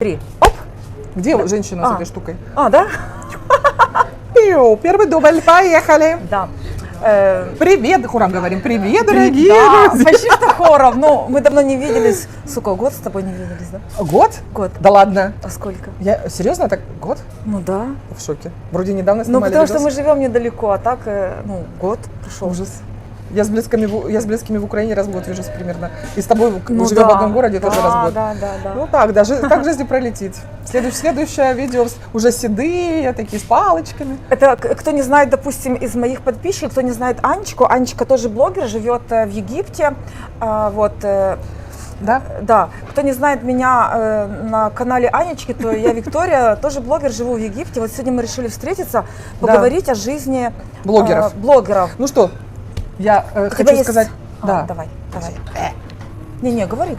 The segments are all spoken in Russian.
3. Оп. Где женщина с этой штукой? Да? Первый дубль, поехали. Да. Привет, хором говорим. Привет, дорогие Да, друзья. почти что хором. Ну, мы давно не виделись. Сука, год с тобой не виделись, да? Год? Год. Да ладно. А сколько? Я серьезно так год? Ну да. В шоке. Вроде недавно Ну, снимали потому что видос. мы живем недалеко, а так, год прошел. Ужас. Я с близкими в Украине раз в год вижусь примерно. И с тобой Ну, живем да. в одном городе тоже раз в год. Да. Ну так, даже так жизнь пролетит. Следующее видео уже седые, такие с палочками. Это кто не знает, допустим, из моих подписчиков, кто не знает Анечку. Анечка тоже блогер, живет в Египте. Да? Да. Кто не знает меня на канале Анечки, то я Виктория, тоже блогер, живу в Египте. Вот сегодня мы решили встретиться, поговорить о жизни блогеров. Ну что, я хочу сказать... Да. Давай. Не, говори.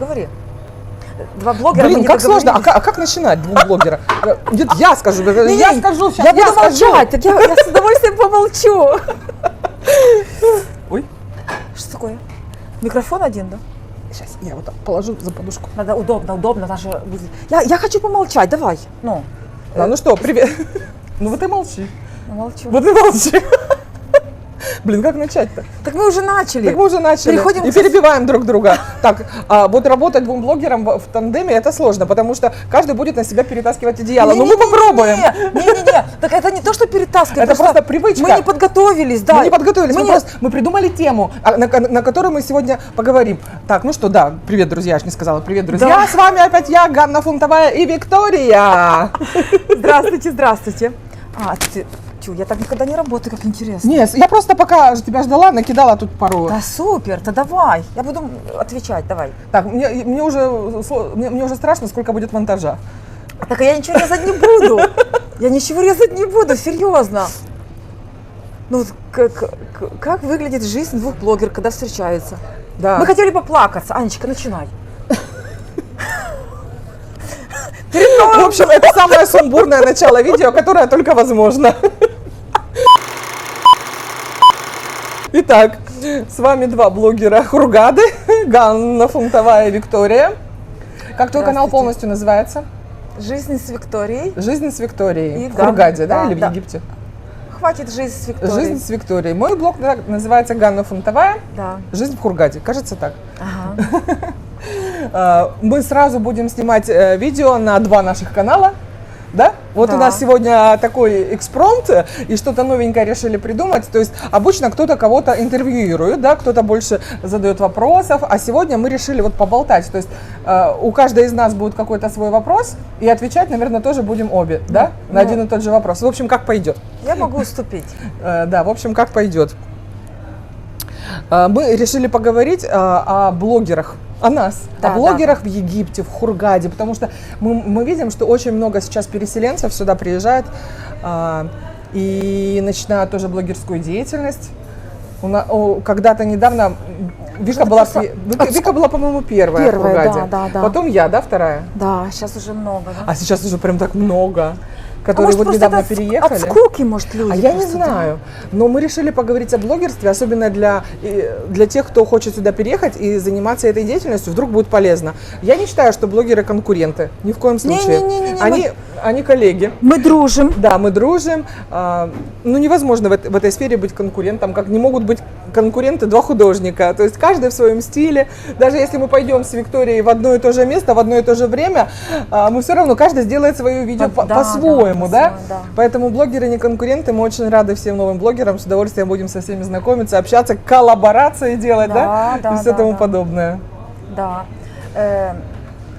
Два блогера. Блин, как сложно. А как начинать двух блогера? Нет, я скажу. Я скажу сейчас. Я буду молчать. Так я с удовольствием помолчу. Ой. Что такое? Микрофон один, да? Сейчас я вот так положу за подушку. Надо удобно. Я хочу помолчать, давай. Ну что, привет. Ну вот и молчи. Молчу. Вот и молчи. Блин, как начать-то? Так мы уже начали. Переходим и перебиваем друг друга. Так, вот работать двум блогерам в тандеме это сложно, потому что каждый будет на себя перетаскивать одеяло. Но мы попробуем. Не. Так это не то, что перетаскивать. Это просто привычка. Мы не подготовились, да. Мы придумали тему, на которую мы сегодня поговорим. Так, ну что, да, привет, друзья, я же не сказала. Привет, друзья. Да. С вами опять я, Ганна Фунтовая и Виктория. Здравствуйте. Я так никогда не работаю, как интересно. Нет, я просто пока тебя ждала, накидала тут пару. Да супер, то давай. Я буду отвечать, давай. Так, мне уже страшно, сколько будет монтажа. Так я ничего резать не буду. Серьезно. Ну, как выглядит жизнь двух блогеров, когда встречаются? Да. Мы хотели поплакаться. Анечка, начинай. В общем, это самое сумбурное начало видео, которое только возможно. Итак, с вами два блогера Хургады, Ганна Фунтовая и Виктория. Как твой канал полностью называется? Жизнь с Викторией. Жизнь с Викторией. И в Хургаде, да, или в Египте? Хватит жизнь с Викторией. Жизнь с Викторией. Мой блог называется Ганна Фунтовая. Да. Жизнь в Хургаде. Кажется так. Ага. Мы сразу будем снимать видео на два наших канала. Да? Вот да. У нас сегодня такой экспромт, и что-то новенькое решили придумать. То есть обычно кто-то кого-то интервьюирует, да, кто-то больше задает вопросов, а сегодня мы решили вот поболтать. То есть у каждой из нас будет какой-то свой вопрос, и отвечать, наверное, тоже будем обе, да? На один и тот же вопрос. В общем, как пойдет. Я могу уступить. Да, в общем, как пойдет. Мы решили поговорить о блогерах. О нас, о блогерах в Египте, в Хургаде, потому что мы видим, что очень много сейчас переселенцев сюда приезжает и начинают тоже блогерскую деятельность. Когда-то недавно Вика была, по-моему, первая в Хургаде. Да. Потом я, да, вторая? Да, сейчас уже много. Да? А сейчас уже прям так много. Которые вот недавно переехали. От скуки, может, люди. А я не знаю. Но мы решили поговорить о блогерстве, особенно для тех, кто хочет сюда переехать и заниматься этой деятельностью, вдруг будет полезно. Я не считаю, что блогеры конкуренты. Ни в коем случае. Они коллеги. Мы дружим. Да, мы дружим. Ну, невозможно в этой сфере быть конкурентом, как не могут быть конкуренты два художника. То есть каждый в своем стиле. Даже если мы пойдем с Викторией в одно и то же место, в одно и то же время, мы все равно, каждый сделает свое видео по-своему, да? Поэтому блогеры не конкуренты. Мы очень рады всем новым блогерам. С удовольствием будем со всеми знакомиться, общаться, коллаборации делать, да? И все тому подобное. Да.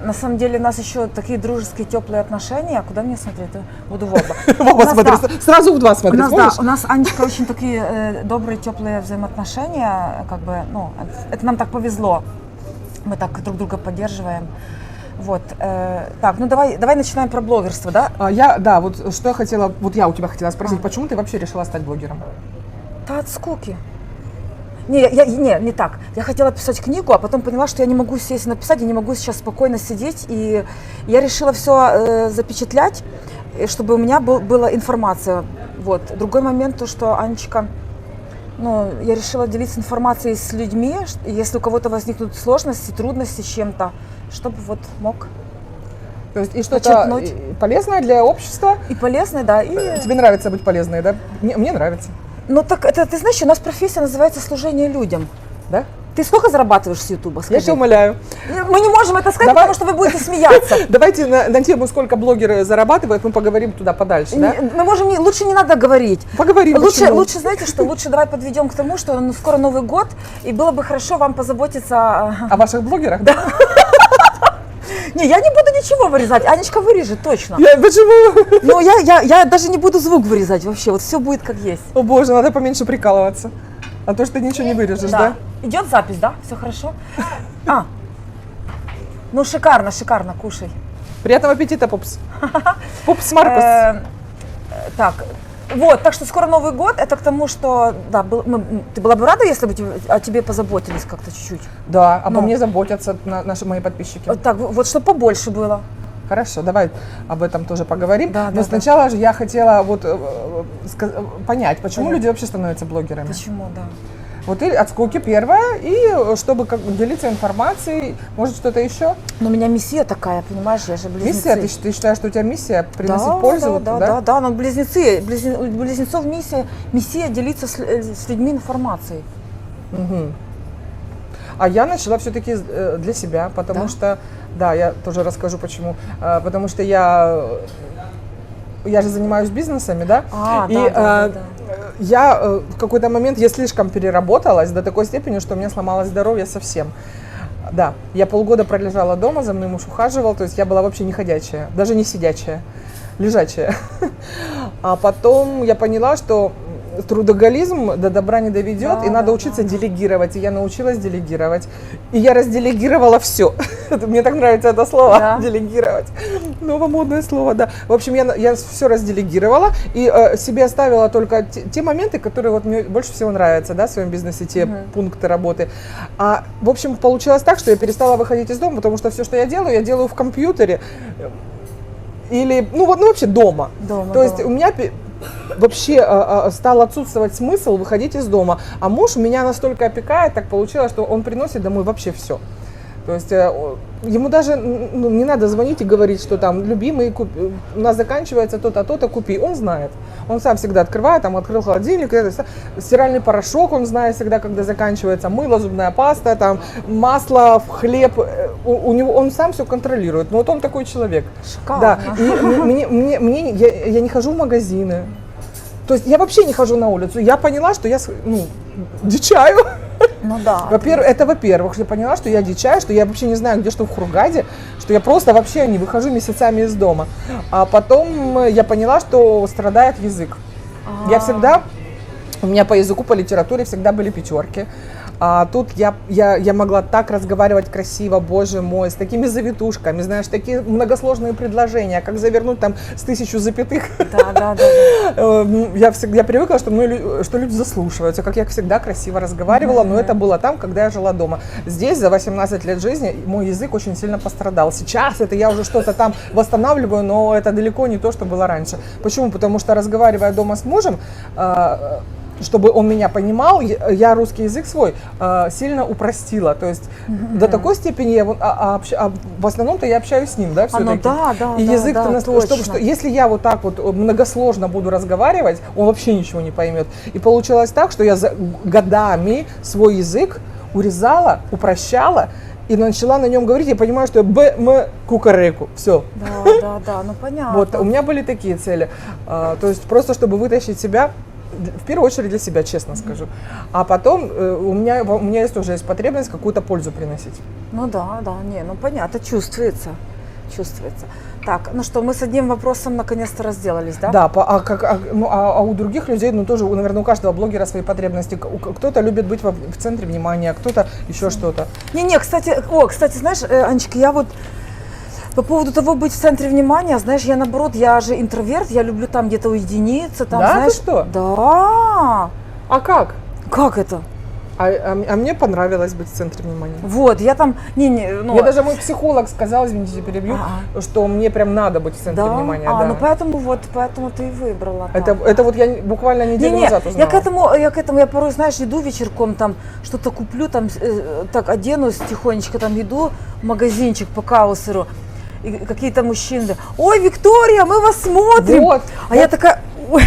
На самом деле у нас еще такие дружеские, теплые отношения. Куда мне смотреть? Буду в оба. В оба смотреть. Сразу в два смотреть. У нас, Анечка, очень такие добрые, теплые взаимоотношения. Как бы, ну, это нам так повезло. Мы так друг друга поддерживаем. Вот. Так, ну давай начинаем про блогерство, да? Вот что я хотела, вот я у тебя хотела спросить, почему ты вообще решила стать блогером? Да от скуки. Не так. Я хотела писать книгу, а потом поняла, что я не могу сесть и написать, я не могу сейчас спокойно сидеть. И я решила все запечатлять, чтобы у меня была информация. Вот. Другой момент, то, что Анечка, я решила делиться информацией с людьми, если у кого-то возникнут сложности, трудности с чем-то, чтобы вот мог То есть и что-то Подчеркнуть. полезное для общества. И полезный, да, и... Тебе нравится быть полезной, да? Мне нравится. Ну так, это, ты знаешь, у нас профессия называется служение людям. Да? Ты сколько зарабатываешь с Ютуба, Я скажи? тебя умоляю. Мы не можем это сказать, Давай. потому что вы будете смеяться. Давайте на тему, сколько блогеры зарабатывают, мы поговорим туда подальше, да? Мы можем, лучше не надо говорить. Поговорим. почему. Лучше, знаете что, лучше давай подведем к тому, что скоро Новый год, и было бы хорошо вам позаботиться... О ваших блогерах? Да. Не, я не буду ничего вырезать, Анечка вырежет, точно. Почему? Но я даже не буду звук вырезать вообще, вот все будет как есть. О боже, надо поменьше прикалываться. А то, что ты ничего не вырежешь, да? Идет запись, да? Все хорошо? Ну шикарно, шикарно, кушай. Приятного аппетита, Пупс. Пупс Маркус. Так, вот, так что скоро Новый год, это к тому, что, да, ты была бы рада, если бы о тебе позаботились как-то чуть-чуть? Да, обо мне заботятся наши мои подписчики. Так, вот, чтобы побольше было. Хорошо, давай об этом тоже поговорим. Да, Но да, сначала же я хотела понять, почему люди вообще становятся блогерами. Почему, да. Вот и от скуки первое, и чтобы делиться информацией, может что-то еще? Но у меня миссия такая, понимаешь, я же близнецы. Миссия? Ты считаешь, что у тебя миссия приносить пользу? Да, но близнецы, у близнецов миссия делиться с людьми информацией. Угу. А я начала все-таки для себя, потому что, да, я тоже расскажу почему, потому что я же занимаюсь бизнесами, да, я в какой-то момент, я слишком переработалась до такой степени, что у меня сломалось здоровье совсем. Да, я полгода пролежала дома, за мной муж ухаживал, то есть я была вообще не ходячая, даже не сидячая, лежачая. А потом я поняла, что трудоголизм до добра не доведет, и надо учиться делегировать. И я научилась делегировать. И я разделегировала все. Мне так нравится это слово, делегировать. Новомодное слово, да. В общем, я все разделегировала и себе оставила только те моменты, которые вот мне больше всего нравятся, да, в своем бизнесе, те пункты работы. В общем, получилось так, что я перестала выходить из дома, потому что все, что я делаю в компьютере или, вообще дома. То есть у меня вообще стал отсутствовать смысл выходить из дома. А муж меня настолько опекает, так получилось, что он приносит домой вообще все. То есть ему даже не надо звонить и говорить, что там, любимый, у нас заканчивается то-то, то-то, купи. Он знает. Он сам всегда открывает, там открыл холодильник, стиральный порошок, он знает всегда, когда заканчивается, мыло, зубная паста, там, масло, хлеб. Он сам все контролирует. Но вот он такой человек. Шикарно. Да. И я не хожу в магазины. То есть я вообще не хожу на улицу. Я поняла, что я дичаю. Ну да. Во-первых, я поняла, что я дичаю, что я вообще не знаю, где что в Хургаде, что я просто вообще не выхожу месяцами из дома. А потом я поняла, что страдает язык. Я всегда, у меня по языку, по литературе всегда были пятерки. А тут я могла так разговаривать красиво, боже мой, с такими завитушками, знаешь, такие многосложные предложения, как завернуть там с 1000 запятых. Да. Я привыкла, что люди заслушиваются, как я всегда красиво разговаривала, но это было там, когда я жила дома. Здесь за 18 лет жизни мой язык очень сильно пострадал. Сейчас это я уже что-то там восстанавливаю, но это далеко не то, что было раньше. Почему? Потому что, разговаривая дома с мужем, чтобы он меня понимал, я русский язык свой сильно упростила. То есть до такой степени в основном-то я общаюсь с ним, да, все-таки. И язык, что если я вот так вот многосложно буду разговаривать, он вообще ничего не поймет. И получилось так, что я годами свой язык урезала, упрощала, и начала на нем говорить, я понимаю, что я кукареку, все. Да, ну понятно. Вот, у меня были такие цели. То есть просто, чтобы вытащить себя, в первую очередь для себя, честно скажу. А потом у меня есть тоже есть потребность какую-то пользу приносить. Ну да, понятно, чувствуется. Так, ну что, мы с одним вопросом наконец-то разделались, да? Да, а у других людей, тоже, наверное, у каждого блогера свои потребности. Кто-то любит быть в центре внимания, кто-то еще что-то. Кстати, знаешь, Анечка, я вот по поводу того быть в центре внимания, знаешь, я наоборот, я же интроверт, я люблю там где-то уединиться. Там, да, знаешь, ты что? Да. А как? Как это? А мне понравилось быть в центре внимания. Вот, я там, Я даже мой психолог сказал, извините, перебью, что мне прям надо быть в центре внимания. Ну поэтому ты и выбрала. Это вот я буквально неделю назад узнала. Я порой, знаешь, иду вечерком, там что-то куплю, там так оденусь тихонечко, там иду в магазинчик по Каусеру. и какие-то мужчины, ой, Виктория, мы вас смотрим. Вот, А я такая, ой,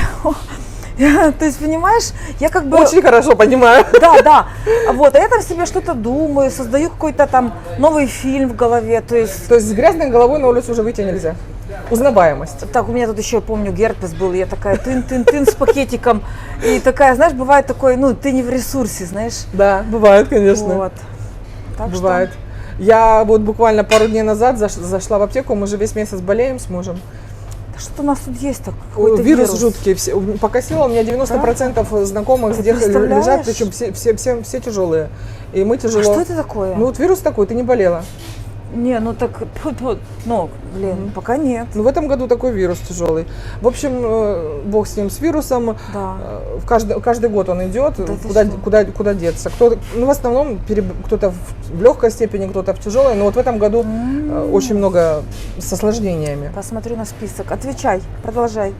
то есть, понимаешь, я как бы... Очень хорошо понимаю. Да, да. Вот, а я там себе что-то думаю, создаю какой-то там новый фильм в голове, то есть... То есть с грязной головой на улицу уже выйти нельзя. Узнаваемость. Так, у меня тут еще, помню, герпес был, я такая тын-тын-тын с пакетиком, и такая, знаешь, бывает такой, ну, ты не в ресурсе, знаешь. Да, бывает, конечно. Вот. Так Бывает. Я вот буквально пару дней назад зашла в аптеку, мы же весь месяц болеем с мужем. Да что у нас тут есть так? Какой-то Вирус жуткий. Покосило, у меня 90% знакомых Ты здесь представляешь? лежат, причем все тяжелые. И мы А тяжело. что это такое? Ну вот вирус такой, ты не болела. Не, ну так, ну, блин, пока нет. Ну в этом году такой вирус тяжелый. В общем, бог с ним, с вирусом. Да. Каждый год он идет, Да куда деться. В основном кто-то в легкой степени, кто-то в тяжелой, но вот в этом году очень много с осложнениями. Посмотрю на список. Отвечай, продолжай.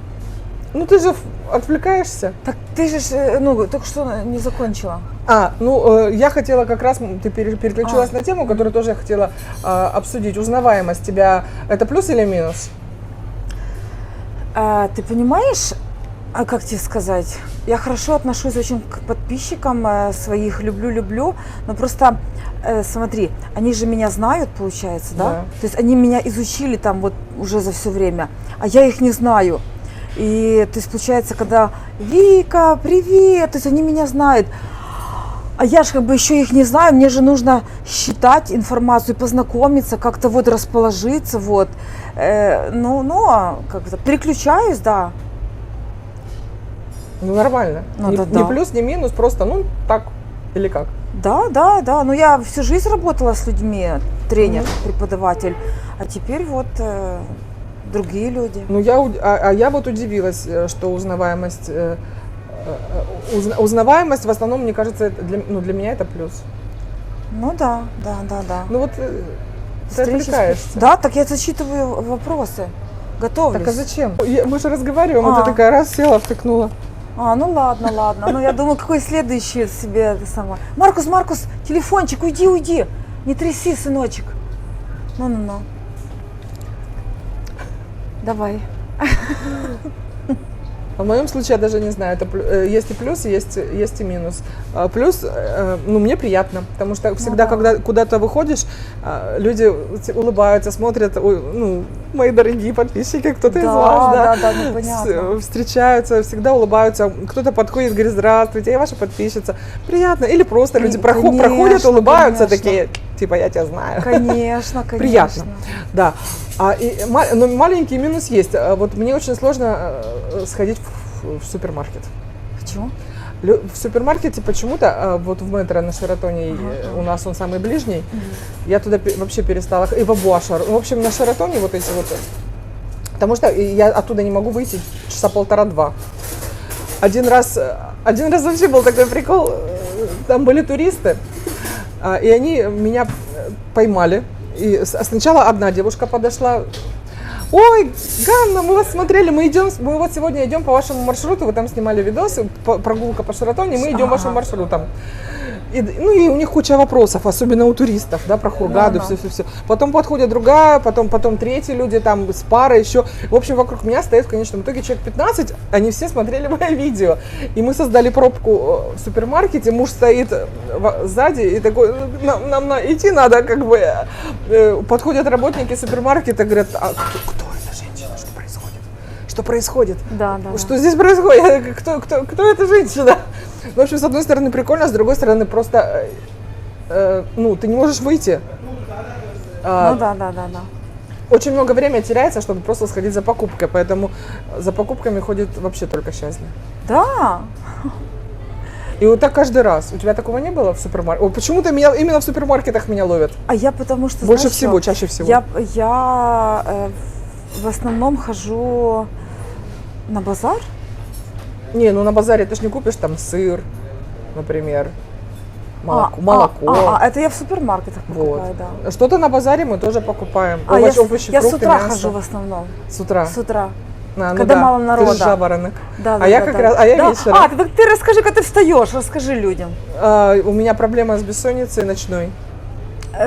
Ну ты же отвлекаешься. Так ты же, ну, только что не закончила. Я хотела как раз, ты переключилась на тему, которую тоже я хотела обсудить. Узнаваемость тебя, это плюс или минус? Ты понимаешь, как тебе сказать, я хорошо отношусь очень к подписчикам своих, люблю, но просто, смотри, они же меня знают, получается, да? То есть они меня изучили там вот уже за все время, а я их не знаю. И, то есть, получается, когда Вика, привет, то есть они меня знают, а я же как бы еще их не знаю, мне же нужно считать информацию, познакомиться, как-то вот расположиться, вот. Как-то переключаюсь, да. Ну, нормально. Ну, не плюс, не минус, просто, так, или как? Да. Ну, я всю жизнь работала с людьми, тренер, преподаватель, а теперь вот другие люди. Ну, я вот удивилась, что узнаваемость в основном, мне кажется, для меня это плюс. Ну да. Ну вот ты отвлекаешься. Да, так я зачитываю вопросы, готовлюсь. Так а зачем? Мы же разговариваем, а ты такая раз села, втыкнула. Ну ладно. Ну я думаю, какой следующий себе это самое. Маркус, телефончик, уйди. Не тряси, сыночек. Ну. Давай. В моем случае я даже не знаю, это есть и плюс, есть и минус. Плюс, мне приятно, потому что всегда, когда куда-то выходишь, люди улыбаются, смотрят, мои дорогие подписчики, кто-то из вас, ну, понятно. Встречаются, всегда улыбаются, кто-то подходит, говорит, здравствуйте, я ваша подписчица. Приятно. Или просто люди проходят, улыбаются, такие, типа, я тебя знаю. Конечно. Приятно, да. Но маленький минус есть. Вот мне очень сложно сходить в супермаркет. Почему? В супермаркете почему-то, вот в метро на Шератоне, у нас он самый ближний, я туда вообще перестала, и в Абуашар. В общем, на Шератоне вот эти вот, потому что я оттуда не могу выйти часа полтора-два. Один раз вообще был такой прикол, там были туристы, и они меня поймали. И сначала одна девушка подошла. Ой, Ганна, мы вас смотрели, мы вот сегодня идем по вашему маршруту, вы там снимали видосы, прогулка по Шератоне, мы идем вашим маршрутом. И у них куча вопросов, особенно у туристов, да, про Хургаду, все. Потом подходит другая, потом третьи люди, там, с парой еще. В общем, вокруг меня стоит в конечном итоге человек 15, они все смотрели мое видео. И мы создали пробку в супермаркете, муж стоит сзади и такой, нам идти надо, как бы. Подходят работники супермаркета, говорят, а кто эта женщина, что происходит? Да. Что здесь происходит? Кто эта женщина? В общем, с одной стороны прикольно, с другой стороны просто, ты не можешь выйти. Да. Очень много времени теряется, чтобы просто сходить за покупкой, поэтому за покупками ходит вообще только счастье. Да. И вот так каждый раз. У тебя такого не было в супермаркете? Почему-то именно в супермаркетах меня ловят. А я потому что, больше всего, чаще всего. Я в основном хожу на базар. Не, на базаре ты ж не купишь там сыр, например, молоко. Это я в супермаркетах покупаю, да. Что-то на базаре мы тоже покупаем. Овощи, я с утра хожу в основном. С утра? С утра. Когда мало народа. Ты же жаворонок. Да, я вечером. Ты расскажи, как ты встаешь, расскажи людям. У меня проблема с бессонницей ночной.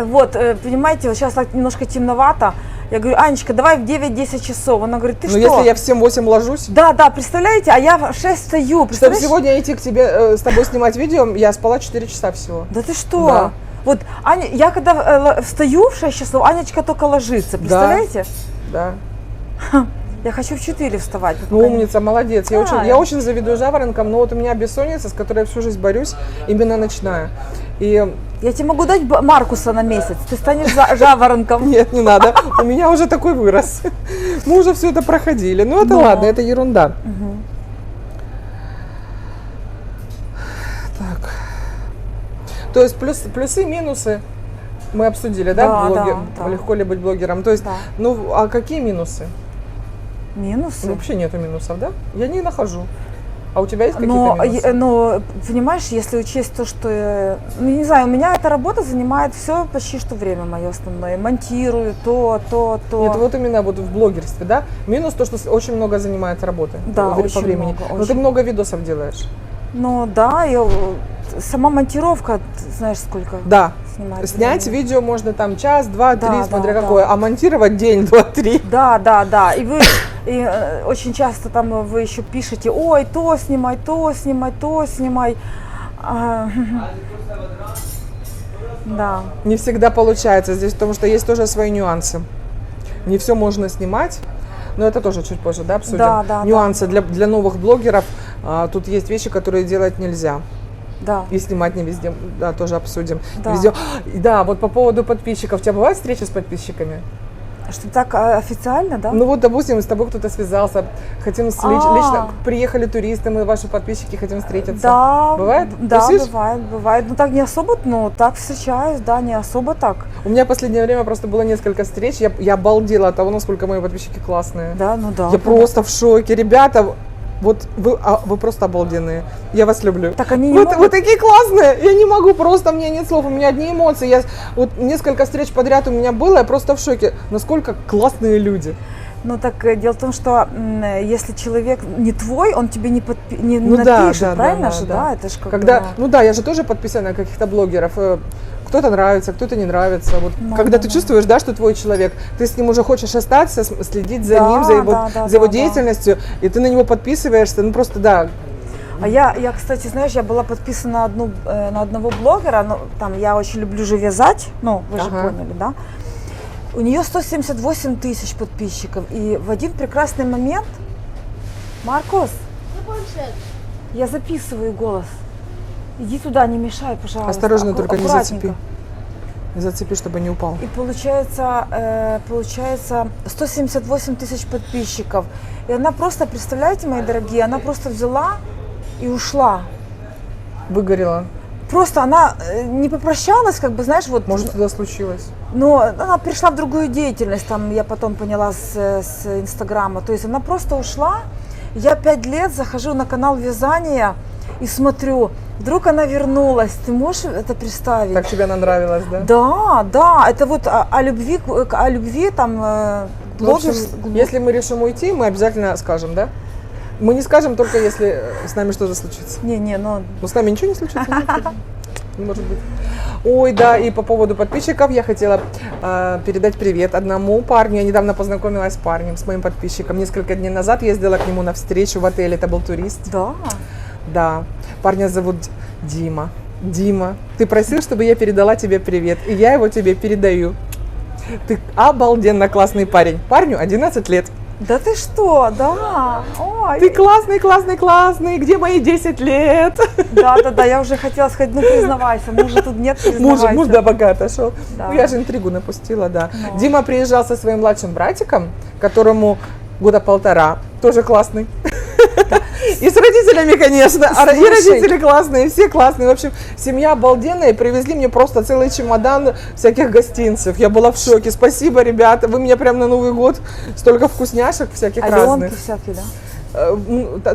Вот, понимаете, вот сейчас так немножко темновато, Я говорю, Анечка, давай в 9-10 часов. Она говорит, ты Но что? если я в 7-8 ложусь, Да, представляете, а я в 6 стою, чтобы представляешь? сегодня идти к тебе, с тобой снимать видео, я спала 4 часа всего. Да ты что? Да. Вот Аня, я когда встаю в 6 часов, Анечка только ложится, представляете? Да. Я хочу в 4 вставать. Ну, умница, молодец. Я Да. очень завидую жаворонкам, но вот у меня бессонница, с которой я всю жизнь борюсь, именно ночная. И Я тебе могу дать Маркуса на месяц, ты станешь жаворонком. нет, не надо. У меня уже такой вырос. Мы уже все это проходили. Ну, это Но. ладно, это ерунда. Так. То есть плюсы, минусы мы обсудили, да, Да, в блоге? да. Легко ли быть блогером? То есть, Да. ну, а какие минусы? Минусы? Вообще нету минусов, да? Я не нахожу. А у тебя есть какие-то Но, минусы? но, понимаешь, если учесть то, что, ну, не знаю, у меня эта работа занимает все почти что время мое основное. Монтирую то. Нет, вот именно вот в блогерстве, да? Минус то, что очень много занимает работы Да, по очень времени. много, Но ты очень. много видосов делаешь. Ну да, сама монтировка, ты знаешь, сколько Да. снимает Снять времени. видео можно там час, два, три, Да, смотря да, какое. да. А монтировать день, два, три. Да. И очень часто там вы еще пишете, ой, то снимай. Да. Не всегда получается здесь, потому что есть тоже свои нюансы. Не все можно снимать, но это тоже чуть позже, да, обсудим. Да. Нюансы для новых блогеров. Тут есть вещи, которые делать нельзя. Да. И снимать не везде, да, тоже обсудим. Да. Везде. Да, вот по поводу подписчиков. У тебя бывают встречи с подписчиками? Что так официально, да? Ну вот, допустим, с тобой кто-то связался, хотим лично, приехали туристы, мы ваши подписчики, хотим встретиться. Да. Бывает? Да, Тусишь? бывает. Ну так не особо, но так встречаюсь, да, не особо так. У меня в последнее время просто было несколько встреч, я обалдела от того, насколько мои подписчики классные. Да, ну да. Я просто в шоке. Ребята, вот вы просто обалденные. Я вас люблю. Так они не Вот, могут. вы такие классные. Я не могу просто, у меня нет слов, у меня одни эмоции. Вот несколько встреч подряд у меня было, я просто в шоке. Насколько классные люди. Ну так дело в том, что если человек не твой, он тебе не Ну да, напишет, да, правильно да, же, да. да? Это ж как Когда, бы, ну да, я же тоже подписана на каких-то блогеров. Кто-то нравится, кто-то не нравится. Вот, Ну, когда да, ты да. чувствуешь, да, что твой человек, ты с ним уже хочешь остаться, следить за Да, ним, за его, да, за его да. деятельностью, и ты на него подписываешься, ну просто да. А я, кстати, знаешь, я была подписана на одного блогера, ну, там, я очень люблю же вязать, ну, вы же Ага. поняли, да? У нее 178 тысяч подписчиков, и в один прекрасный момент, Маркос, я записываю голос, иди туда, не мешай, пожалуйста. Осторожно, только не аккуратненько. зацепи. Не зацепи, чтобы не упал. И получается 178 тысяч подписчиков. И она просто, представляете, мои дорогие, она просто взяла и ушла. Выгорела. Просто она не попрощалась, как бы, знаешь, вот. Может, что-то случилось. Но она перешла в другую деятельность, там, я потом поняла с Инстаграма. То есть она просто ушла. Я 5 лет захожу на канал вязания и смотрю, вдруг она вернулась. Ты можешь это представить? Как тебе она нравилась, да? Да, это вот о любви там Ну, в общем, если мы решим уйти, мы обязательно скажем, да? Мы не скажем только, если с нами что-то случится. Не, ну, Но с нами ничего не случится? Нет? Не может быть. Ой, да, и по поводу подписчиков я хотела передать привет одному парню. Я недавно познакомилась с парнем, с моим подписчиком. Несколько дней назад ездила к нему на встречу в отеле. Это был турист. да. Да. Парня зовут Дима. Дима, ты просил, чтобы я передала тебе привет, и я его тебе передаю. Ты обалденно классный парень. Парню 11 лет. Да ты что, да. Ой. Ты классный, классный, классный. Где мои 10 лет? Да, я уже хотела сказать, ну признавайся, мужа тут нет, признавайся. Муж да пока отошел. Да. Ну, я же интригу напустила, да. Ну. Дима приезжал со своим младшим братиком, которому года 1,5, тоже классный. И с родителями, конечно. И Слушай. родители классные, все классные. В общем, семья обалденная. Привезли мне просто целый чемодан всяких гостинцев. Я была в шоке. Спасибо, ребята. Вы меня прям на Новый год столько вкусняшек всяких Аленки разных. всякие, да?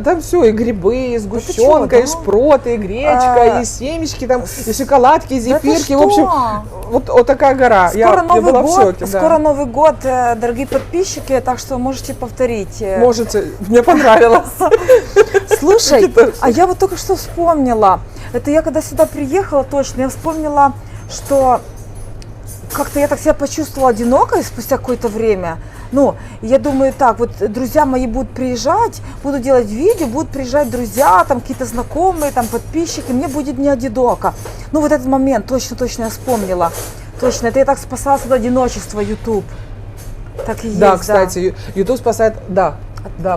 Там все, и грибы, и сгущенка, чё, да? и шпроты, и гречка, и семечки, там, и шоколадки, и Да ты зефирки. В общем, что? вот такая гора. Скоро Я Новый была в год, шоке. да. скоро Новый год, дорогие подписчики, так что можете повторить. Можете, мне понравилось. Слушай, Это- а я вот только что вспомнила, это я когда сюда приехала точно, я вспомнила, что как-то я так себя почувствовала одинокой спустя какое-то время. Ну, я думаю, так, вот друзья мои будут приезжать, буду делать видео, будут приезжать друзья, там какие-то знакомые, там подписчики, мне будет не одиноко. Ну, вот этот момент, точно я вспомнила. Точно, это я так спасалась от одиночества, YouTube. Так и есть, Да, кстати, YouTube спасает, да,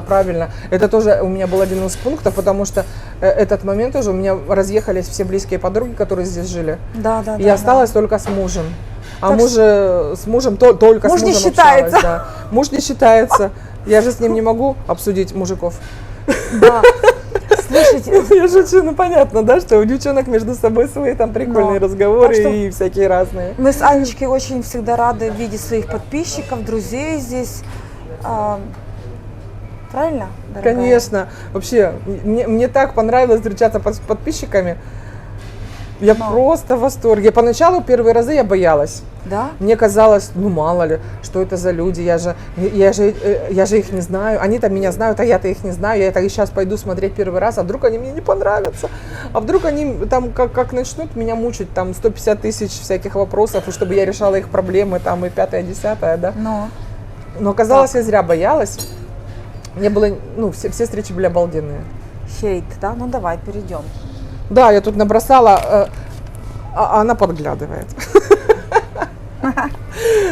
правильно. Это тоже у меня был один из пунктов, потому что этот момент уже у меня разъехались все близкие подруги, которые здесь жили. Да. И осталась только с мужем. А Так с мужем только муж с не мужем считается. общалась, да. Муж не считается. Я же с ним не могу обсудить мужиков. Да. Слушайте, Я шучу, ну понятно, да, что у девчонок между собой свои там прикольные Но. разговоры Так что и всякие разные. мы с Анечкой очень всегда рады видеть своих подписчиков, друзей здесь. Правильно, дорогая? Конечно. Вообще, мне так понравилось встречаться с подписчиками. Я просто в восторге. Поначалу первые разы я боялась. Да? Мне казалось, ну мало ли, что это за люди, я же их не знаю, они там меня знают, а я-то их не знаю, я так и сейчас пойду смотреть первый раз, а вдруг они мне не понравятся, а вдруг они там как начнут меня мучить, там 150 тысяч всяких вопросов, и чтобы я решала их проблемы, там и 5-10, да. Но оказалось, я зря боялась, мне было, ну, все встречи были обалденные. Хейт, да? Ну давай, перейдем. Да, я тут набросала, а она подглядывает.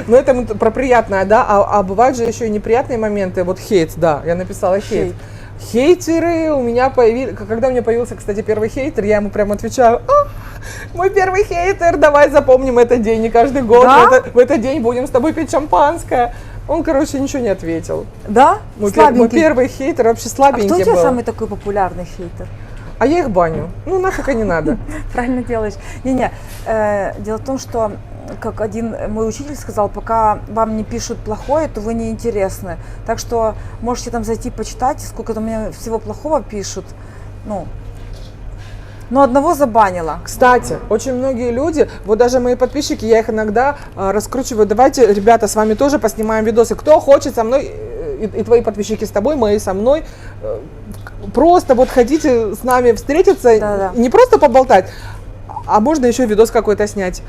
Но это про приятное, да, а бывают же еще и неприятные моменты, вот хейт, да, я написала хейт. Хейтеры у меня появились, когда у меня появился, кстати, первый хейтер, я ему прямо отвечаю: мой первый хейтер, давай запомним этот день, не каждый год, Да? в этот день будем с тобой пить шампанское. Он, короче, ничего не ответил. Да? Мой Слабенький. первый хейтер вообще А слабенький кто у тебя был. самый такой популярный хейтер? А я их баню. Ну, нафиг и не надо. Правильно делаешь. Не-не, дело в том, что, как один мой учитель сказал, пока вам не пишут плохое, то вы не интересны. Так что можете там зайти почитать, сколько там у меня всего плохого пишут. Ну, но одного забанила. Кстати, очень многие люди, вот даже мои подписчики, я их иногда раскручиваю. Давайте, ребята, с вами тоже поснимаем видосы. Кто хочет со мной, и твои подписчики с тобой, мои со мной, просто вот хотите с нами встретиться, Да-да. не просто поболтать, а можно еще видос какой-то снять.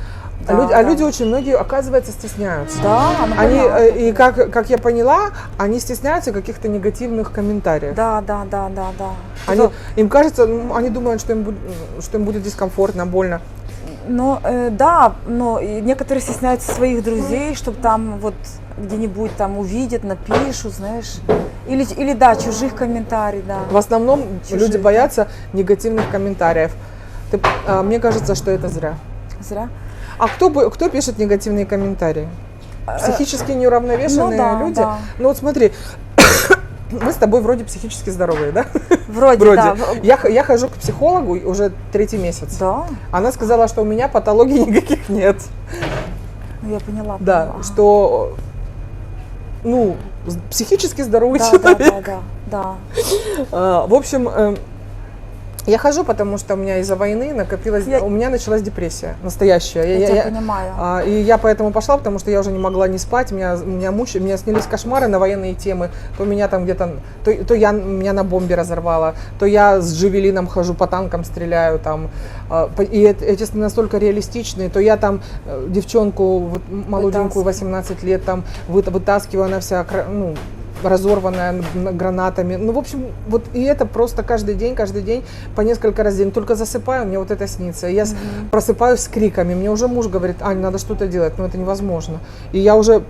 Да, Люди очень многие, оказывается, стесняются. Да, ну, Они, понятно. и как я поняла, они стесняются каких-то негативных комментариев. Да. Им кажется, они думают, что им будет дискомфортно, больно. Ну, да, но и некоторые стесняются своих друзей, чтобы там вот где-нибудь там увидят, напишут, знаешь. Или да, чужих комментариев, да. В основном Чужие, люди боятся негативных комментариев. Мне кажется, что это зря. Зря. А кто пишет негативные комментарии? Психически неуравновешенные ну да, люди. Да. Ну вот смотри, мы с тобой вроде психически здоровые, да? Вроде. Да. Я хожу к психологу уже 3-й месяц. Да? Она сказала, что у меня патологий никаких нет. Ну, я поняла. Да, поняла. что, ну, психически здоровый Да, человек. да. В общем, я хожу, потому что у меня из-за войны у меня началась депрессия настоящая. Я тебя понимаю. И я поэтому пошла, потому что я уже не могла не спать, меня снились кошмары на военные темы. То меня там где-то, меня на бомбе разорвало, то я с джавелином хожу, по танкам стреляю там. И эти настолько реалистичные, то я там девчонку молоденькую, 18 лет, там вытаскиваю, она вся, ну, разорванная гранатами. Ну, в общем, вот и это просто каждый день по несколько раз в день. Только засыпаю, мне вот это снится. Я просыпаюсь с криками. Мне уже муж говорит: Ань, надо что-то делать, но это невозможно. И я уже,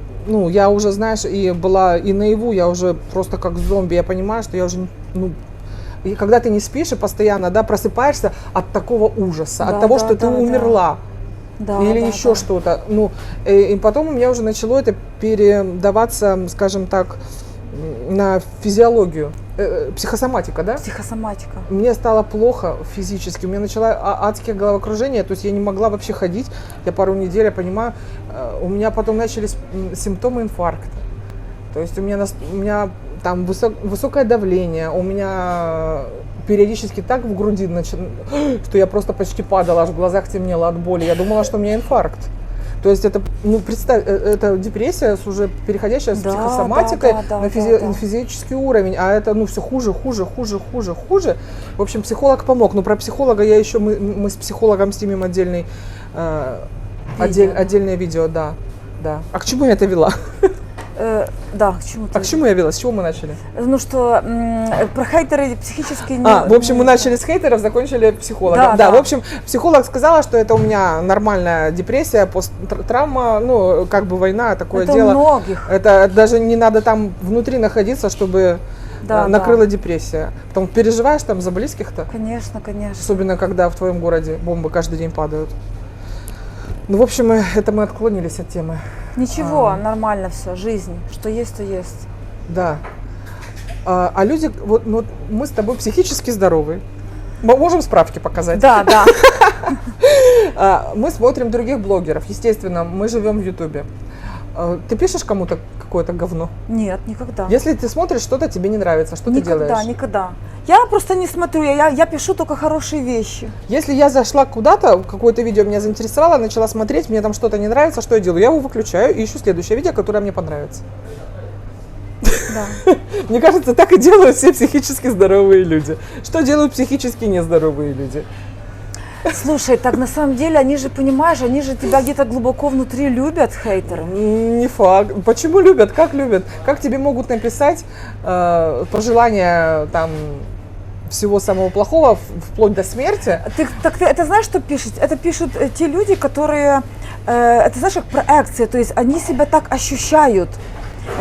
знаешь, и была и наяву, я уже просто как зомби. Я понимаю, что я уже, и когда ты не спишь и постоянно, да, просыпаешься от такого ужаса, от того, что ты умерла. Да, или еще что-то. И потом у меня уже начало это передаваться, скажем так, на физиологию. Психосоматика, да? Психосоматика. Мне стало плохо физически, у меня начало адское головокружение, то есть я не могла вообще ходить. Я пару недель, я понимаю, у меня потом начались симптомы инфаркта. То есть у меня там высокое давление, у меня периодически так в груди, что я просто почти падала, аж в глазах темнело от боли. Я думала, что у меня инфаркт. То есть это, представь, это депрессия, уже переходящая с психосоматикой на физический уровень, а это, все хуже. В общем, психолог помог. Но про психолога мы с психологом снимем отдельный отдельное видео, да. Да. А к чему я это вела? Да, к чему А к чему я вела? С чего мы начали? Ну что, про хейтеры психически... В общем, мы начали с хейтеров, закончили психологом. Да, в общем, психолог сказала, что это у меня нормальная депрессия, посттравма, ну, как бы война, такое это дело. У многих. Это даже не надо там внутри находиться, чтобы накрыла депрессия. Потом переживаешь там за близких-то? Конечно, конечно. Особенно, когда в твоем городе бомбы каждый день падают. Ну, в общем, это мы отклонились от темы. Ничего, нормально все, жизнь. Что есть, то есть. Да. А люди, вот мы с тобой психически здоровы. Мы можем справки показать? Да, да. Мы смотрим других блогеров. Естественно, мы живем в Ютубе. Ты пишешь кому-то какое-то говно? Нет, никогда. Если ты смотришь что-то, тебе не нравится, что ты делаешь? Никогда, никогда. Я просто не смотрю, я пишу только хорошие вещи. Если я зашла куда-то, какое-то видео меня заинтересовало, начала смотреть, мне там что-то не нравится, что я делаю? Я его выключаю и ищу следующее видео, которое мне понравится. Да. Мне кажется, так и делают все психически здоровые люди. Что делают психически нездоровые люди? Слушай, так на самом деле, они же, понимаешь, они же тебя где-то глубоко внутри любят, хейтеры. Не факт. Почему любят? Как любят? Как тебе могут написать пожелания там всего самого плохого, вплоть до смерти? Ты это знаешь, что пишут? Это пишут те люди, которые, это знаешь, как проекция, то есть они себя так ощущают.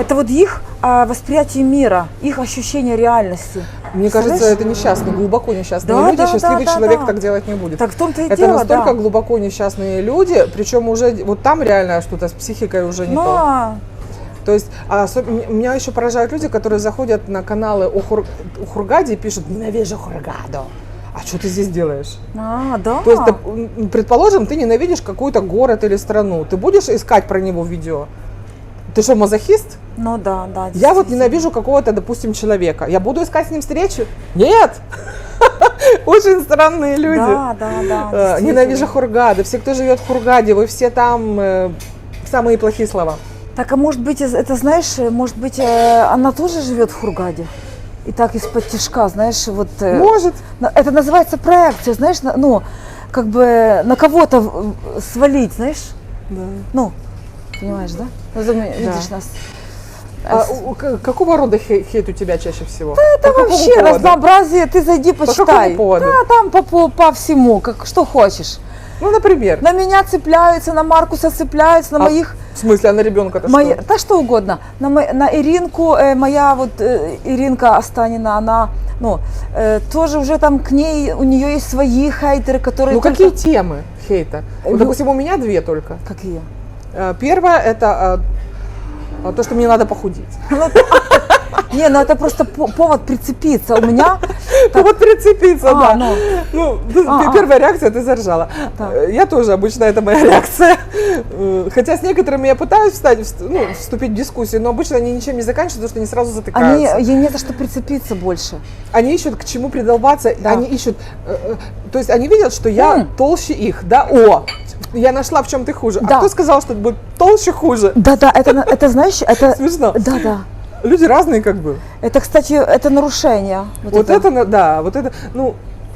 Это вот их восприятие мира, их ощущение реальности. Мне кажется, это несчастные, глубоко несчастные люди. Счастливый человек так делать не будет. Так в том-то и это дело, настолько глубоко несчастные люди, причем уже вот там реально что-то с психикой уже не то. То есть меня еще поражают люди, которые заходят на каналы о Хургаде и пишут: «Ненавижу Хургаду». А что ты здесь делаешь? Да. То есть, предположим, ты ненавидишь какой-то город или страну. Ты будешь искать про него видео? Ты что, мазохист? Ну да. Я вот ненавижу какого-то, допустим, человека. Я буду искать с ним встречу? Нет! Очень странные люди. Да. Ненавижу Хургаду. Все, кто живет в Хургаде, вы все там самые плохие слова. Так, а может быть, это знаешь, может быть, она тоже живет в Хургаде? И так из-под тишка, знаешь, вот... Может. Это называется проекция, знаешь, ну, как бы на кого-то свалить, знаешь? Да. Ну, понимаешь, да? Видишь нас. Какого рода хейт у тебя чаще всего? Да, это вообще разнообразие, ты зайди, почитай. По какому поводу? Да, там по всему, как что хочешь. Ну, например? На меня цепляются, на Маркуса цепляются, на моих... В смысле, а на ребенка-то что? Да что угодно. На Иринку, моя вот Иринка Останина, она, тоже уже там к ней, у нее есть свои хейтеры, которые... Ну, какие темы хейта? Допустим, у меня две только. Какие? Первое, это то, что мне надо похудеть. Не, ну это просто повод прицепиться. У меня... Повод прицепиться, да. Первая реакция, ты заржала. Я тоже, обычно это моя реакция. Хотя с некоторыми я пытаюсь вступить в дискуссию, но обычно они ничем не заканчиваются, потому что они сразу затыкаются. Ей не за что прицепиться больше. Они ищут к чему придолбаться, они ищут... То есть они видят, что я толще их, да? Я нашла, в чем ты хуже. А кто сказал, что будет толще хуже? Да, это знаешь, это... Смешно. Да. Люди разные как бы. Это, кстати, это нарушение. Вот это,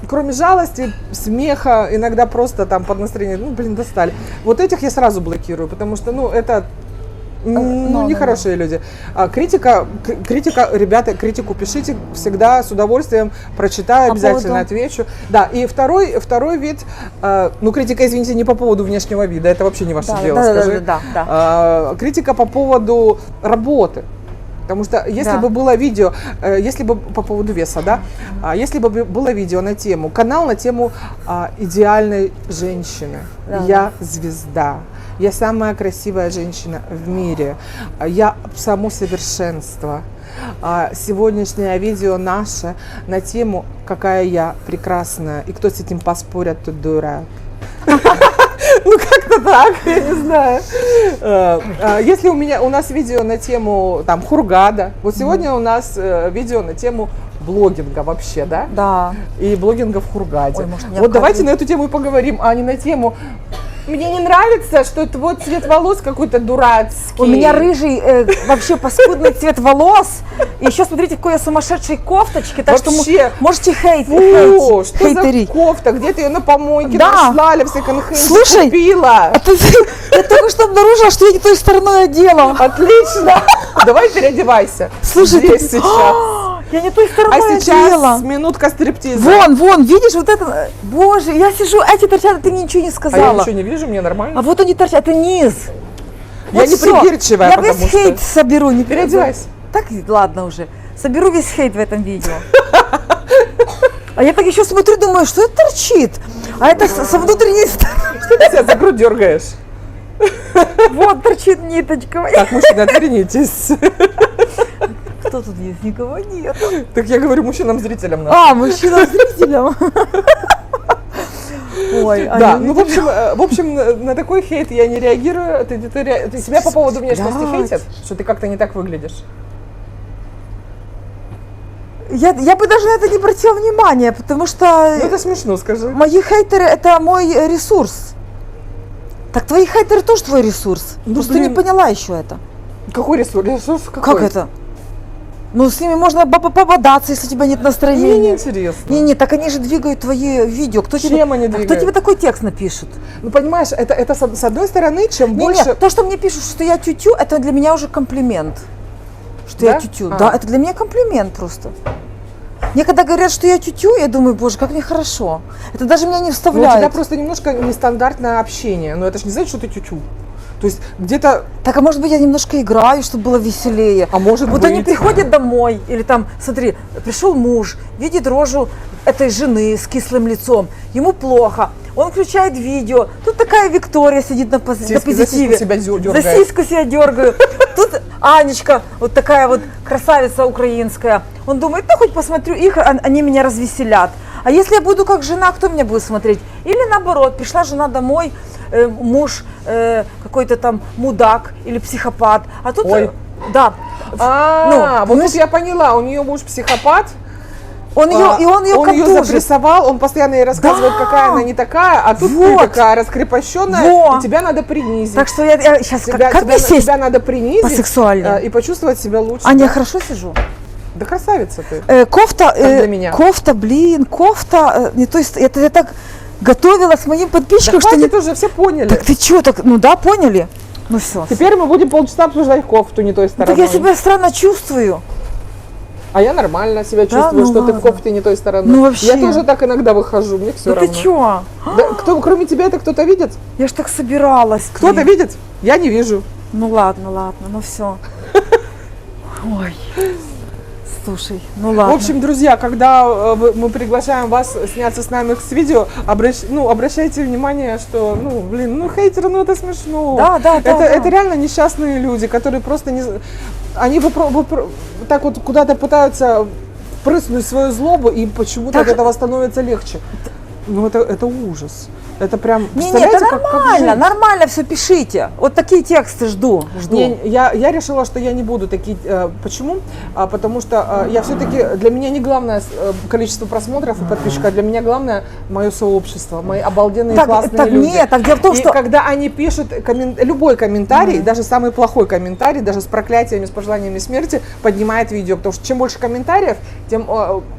кроме жалости, смеха, иногда просто там под настроение, достали. Вот этих я сразу блокирую, потому что, это... нехорошие люди. Критика, ребята, критику пишите, всегда с удовольствием прочитаю, обязательно отвечу. Да, и второй вид, критика, извините, не по поводу внешнего вида, это вообще не ваше дело, скажи. Да. Критика по поводу работы. Потому что если бы было видео, если бы по поводу веса, да, если бы было видео на тему, канал на тему идеальной женщины, я звезда, я самая красивая женщина в мире, я само совершенство. Сегодняшнее видео наше на тему «Какая я прекрасная», и кто с этим поспорит, тот дурак. Как-то так, я не знаю. Если у нас видео на тему там Хургада, вот сегодня у нас видео на тему блогинга вообще, да? Да. И блогинга в Хургаде. Вот давайте на эту тему и поговорим, а не на тему Мне не нравится, что твой цвет волос какой-то дурацкий. У меня рыжий, вообще паскудный цвет волос. И еще смотрите, какой я сумасшедшей кофточке. Так что Вообще. можете Фу, что хейтерить. за кофта? Где ты ее на помойке Да. нашла или в секонд-хенде Слушай, купила? Я только что обнаружила, что я не той стороной одела. Отлично. Давай переодевайся. Слушай, здесь ты- сейчас. Я не той А стороной сейчас одела. минутка стриптиза. Вон, видишь, вот это. Боже, я сижу, эти торчат, а ты мне ничего не А я сказала. ничего не вижу, мне нормально. А вот они торчат, это низ. Я Вот не всё. придирчивая, Я потому весь что- хейт соберу. Не Переодевайся. Так, ладно уже. Соберу весь хейт в этом видео. А я так еще смотрю, думаю, что это торчит. А это со внутренней стороны. Что ты себя за грудь дергаешь? Вот торчит ниточка. Так, мужчина, отвернитесь. Кто тут есть? Никого нет. Так я говорю мужчинам-зрителям. А, мужчина зрителям. Ой, Да, они ну в общем, на такой хейт я не реагирую. Ты себя по поводу внешности Блядь. хейтят? Что ты как-то не так выглядишь? Я бы даже на это не обратила внимания, потому что Ну это смешно, скажи. мои хейтеры это мой ресурс. Так твои хейтеры тоже твой ресурс. Ну, Просто блин. не поняла еще это. Какой ресурс? Ресурс какой? Как это? Ну, с ними можно пободаться, если у тебя нет Мне не настроения. интересно. Не, так они же двигают твои видео. Кто Чем тебе, они а кто двигают? тебе такой текст напишет? Ну понимаешь, это с одной стороны, чем Не, больше... то, что мне пишут, что я тютю, это для меня уже комплимент. Что Да? я тютю. А. Да, это для меня комплимент просто. Мне когда говорят, что я тютю, я думаю, боже, как мне хорошо. Это даже меня не Ну, у вставляет. тебя просто немножко нестандартное общение. Но это же не значит, что ты тютю. То есть где-то... Так, а может быть, я немножко играю, чтобы было веселее. А может Вот быть. они приходят домой, или там, смотри, пришел муж, видит рожу этой жены с кислым лицом, ему плохо, он включает видео, тут такая Виктория сидит на Сиськи, на за позитиве. сиську себя дёргает. За сиську себя дергаю. Тут Анечка, вот такая вот красавица украинская. Он думает, ну хоть посмотрю их, они меня развеселят. А если я буду как жена, кто меня будет смотреть? Или наоборот, пришла жена домой, муж какой-то там мудак или психопат. А тут, Ой. да, Вот понимаешь, тут я поняла, у нее муж психопат. он ее Он ее контужит. запрессовал, он постоянно ей рассказывает, Да. какая она не такая, а тут Вот. ты такая раскрепощенная, Во. и тебя надо принизить. Так что я сейчас, тебя, как мне сесть тебя надо принизить по-сексуальнее? и почувствовать себя лучше. Аня, да? хорошо сижу? Да красавица ты. Кофта, для меня. кофта, не то есть, это я так готовила с моим Да подписчиком, что не... хватит уже, все поняли. Так ты что, так, ну да, поняли? Ну все. Теперь мы будем полчаса обсуждать кофту не той Так стороной. я себя странно чувствую. А я нормально себя Да, чувствую, ну что ты в ладно. кофте не той стороны. Ну вообще. Я тоже так иногда выхожу, мне все Ну равно. ты чё? Да, кроме тебя это кто-то видит? Я ж так собиралась. Кто-то блин. видит? Я не вижу. Ну ладно, ну все. Ой. Слушай, ну ладно. В общем, друзья, когда мы приглашаем вас сняться с нами с видео, обращайте внимание, что, хейтеры, это смешно. Да, Это реально несчастные люди, которые просто не... Они так вот куда-то пытаются впрыснуть свою злобу, и почему-то Так- от этого становится легче. Ну, это ужас. Это прям, Не, это представляете, как нормально, жить? нормально все пишите. Вот такие тексты жду. Я решила, что я не буду такие. Почему? Потому что я все-таки, для меня не главное количество просмотров и подписчиков, для меня главное мое сообщество, мои обалденные классные люди. Нет, так дело в том, И что... когда они пишут любой комментарий, даже самый плохой комментарий, даже с проклятиями, с пожеланиями смерти, поднимает видео. Потому что чем больше комментариев, тем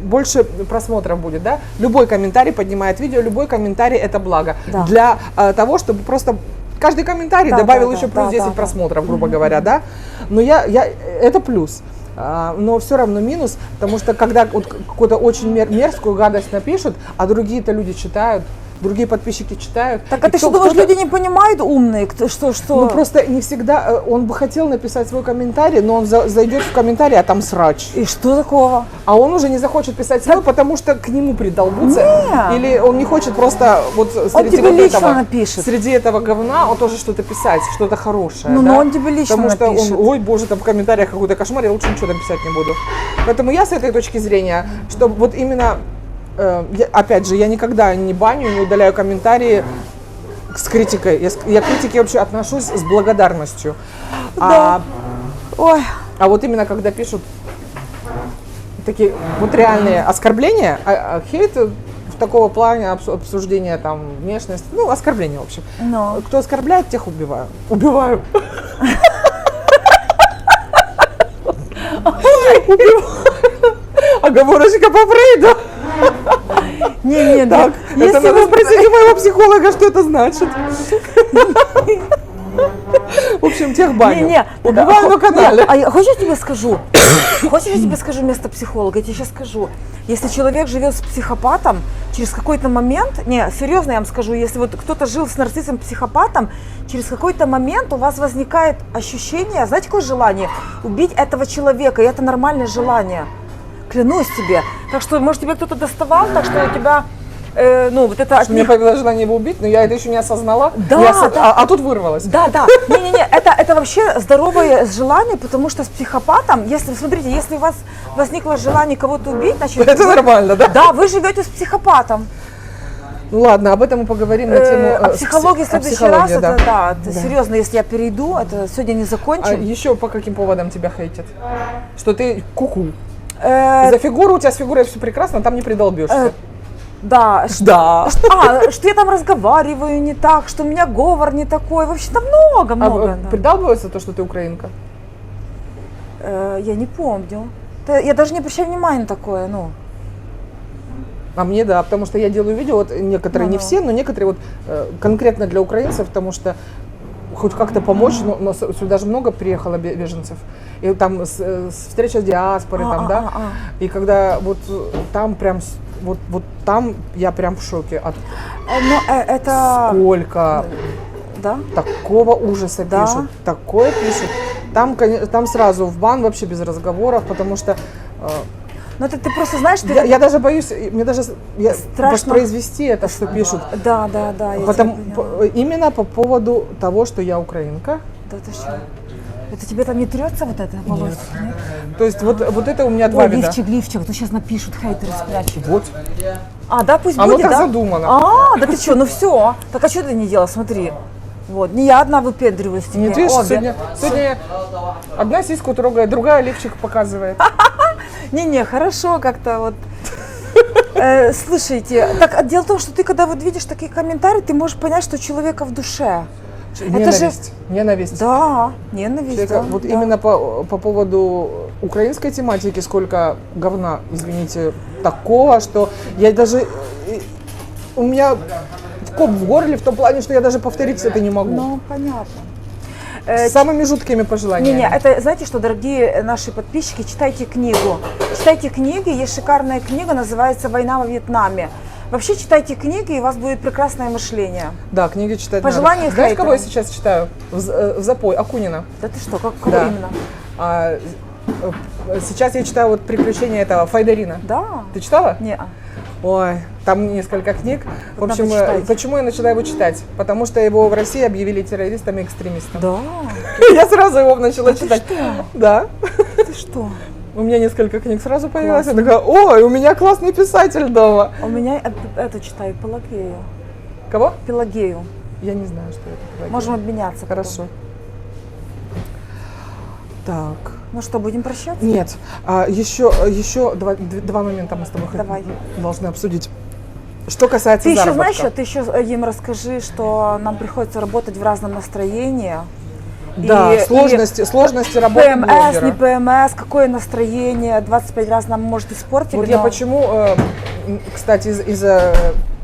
больше просмотров будет. Да? Любой комментарий поднимает видео, любой комментарий это благо. Да. Для того, чтобы просто каждый комментарий Да, добавил да, еще да, плюс да, 10 да. просмотров, грубо говоря, да. Но это плюс. Но все равно минус, потому что когда вот какую-то очень мерзкую гадость напишут, а другие-то люди читают, другие подписчики читают. Так, а и ты что кто- думаешь, кто-то- люди не понимают умные? Что? Ну просто не всегда, он бы хотел написать свой комментарий, но он зайдет в комментарий, а там срач. И что такого? А он уже не захочет писать свой, потому что к нему придолбутся. Не. Или он не хочет просто вот среди тебе вот лично этого, напишет. среди этого говна он тоже что-то писать, что-то хорошее. Ну, да? но он тебе лично Потому что напишет. он, ой, боже, там в комментариях какой-то кошмар, я лучше ничего там писать не буду. Поэтому я с этой точки зрения, что вот именно, опять же, я никогда не баню, не удаляю комментарии с критикой. Я к критике вообще отношусь с благодарностью. Да. Ой, А вот именно когда пишут такие вот реальные оскорбления, хейт в такого плана обсуждения там внешности, ну, оскорбления, в общем. Но. Кто оскорбляет, тех убиваю. Убиваю. Оговорочка по Фрейду. Не, Так, это надо спросить у моего психолога, что это значит. В общем, тех баню. Убиваю на канале. А хочешь я тебе скажу? Хочешь я тебе скажу вместо психолога? Я тебе сейчас скажу. Если человек живет с психопатом, через какой-то момент, не, серьезно я вам скажу, если вот кто-то жил с нарциссом-психопатом, через какой-то момент у вас возникает ощущение, знаете, какое желание? Убить этого человека, и это нормальное желание. Клянусь тебе. Так что, может, тебя кто-то доставал, так что у тебя, ну, вот это... Что мне появилось желание его убить, но я это еще не осознала. Да, да. А тут вырвалось. Да, да. Не-не-не, это вообще здоровое желание, потому что с психопатом, если, смотрите, если у вас возникло желание кого-то убить, значит... Это нормально, да? Да, вы живете с психопатом. Ну ладно, об этом мы поговорим на тему... О психологии в следующий раз, да. это серьезно, если я перейду, это сегодня не А закончим. еще по каким поводам тебя хейтят? Что ты куку. За фигуру, у тебя с фигурой все прекрасно, там не придолбешься. Да. Да. Что я там разговариваю не так, что у меня говор не такой. Вообще там много. Да. Придалбывается то, что ты украинка? Я не помню. Я даже не обращаю внимания на такое, ну. А мне да, потому что я делаю видео, вот некоторые, не все, но некоторые вот конкретно для украинцев, потому что хоть как-то помочь, но сюда же много приехало беженцев. И там встреча с диаспорой, там, да. И когда вот там прям, вот там я прям в шоке от это... сколько да? такого ужаса пишут, такое пишут. Там сразу в бан вообще без разговоров, потому что... Ну это ты просто знаешь, я даже боюсь, мне даже страшно воспроизвести это, что пишут. Да. Именно по поводу того, что я украинка. Да ты что? Это тебе там не трется вот это волос? Нет? То есть вот это у меня два вида. Лифчик, то сейчас напишут, хейтеры спрячут. Вот. Да, пусть Оно будет, так да? задумано. Да ты что, ну все. Так а что ты не делала, смотри. Вот, не я одна выпендриваюсь теперь. Нет, видишь, сегодня одна сиську трогает, другая лифчик показывает. Не, хорошо как-то вот. Слушайте, так дело в том, что ты когда вот видишь такие комментарии, ты можешь понять, что у человека в душе. Ненависть. Да, ненависть. Да, вот именно по поводу украинской тематики, сколько говна, извините, такого, что я даже... У меня коп в горле в том плане, что я даже повторить это не могу. Ну, понятно. С самыми жуткими пожеланиями. Это, знаете что, дорогие наши подписчики, читайте книгу. Читайте книги, есть шикарная книга, называется «Война во Вьетнаме». Вообще читайте книги, и у вас будет прекрасное мышление. Да, книги читать Пожелания надо. Знаешь, кого я сейчас читаю? В запой, Акунина. Да ты что, кого именно? Сейчас я читаю вот «Приключения» этого Файдерина. Да. Ты читала? Не. Ой, там несколько книг. В общем, читать. почему я начала его читать? Потому что его в России объявили террористом и экстремистом. Да. Я сразу его начала читать. Ты что? Да. Ты что? У меня несколько книг сразу появилось. Я такая, ой, у меня классный писатель дома. У меня это читаю, Пелагею. Кого? Пелагею. Я не знаю, что это. Пелагея. Можем обменяться. Хорошо. Так. Ну что, будем прощаться? Нет. Еще два момента мы с тобой должны обсудить. Что касается ты заработка. Ты еще им расскажи, что нам приходится работать в разном настроении. Да, сложности работы ПМС, блогера. не ПМС, какое настроение, 25 раз нам может испортить. Вот я почему, кстати, из-за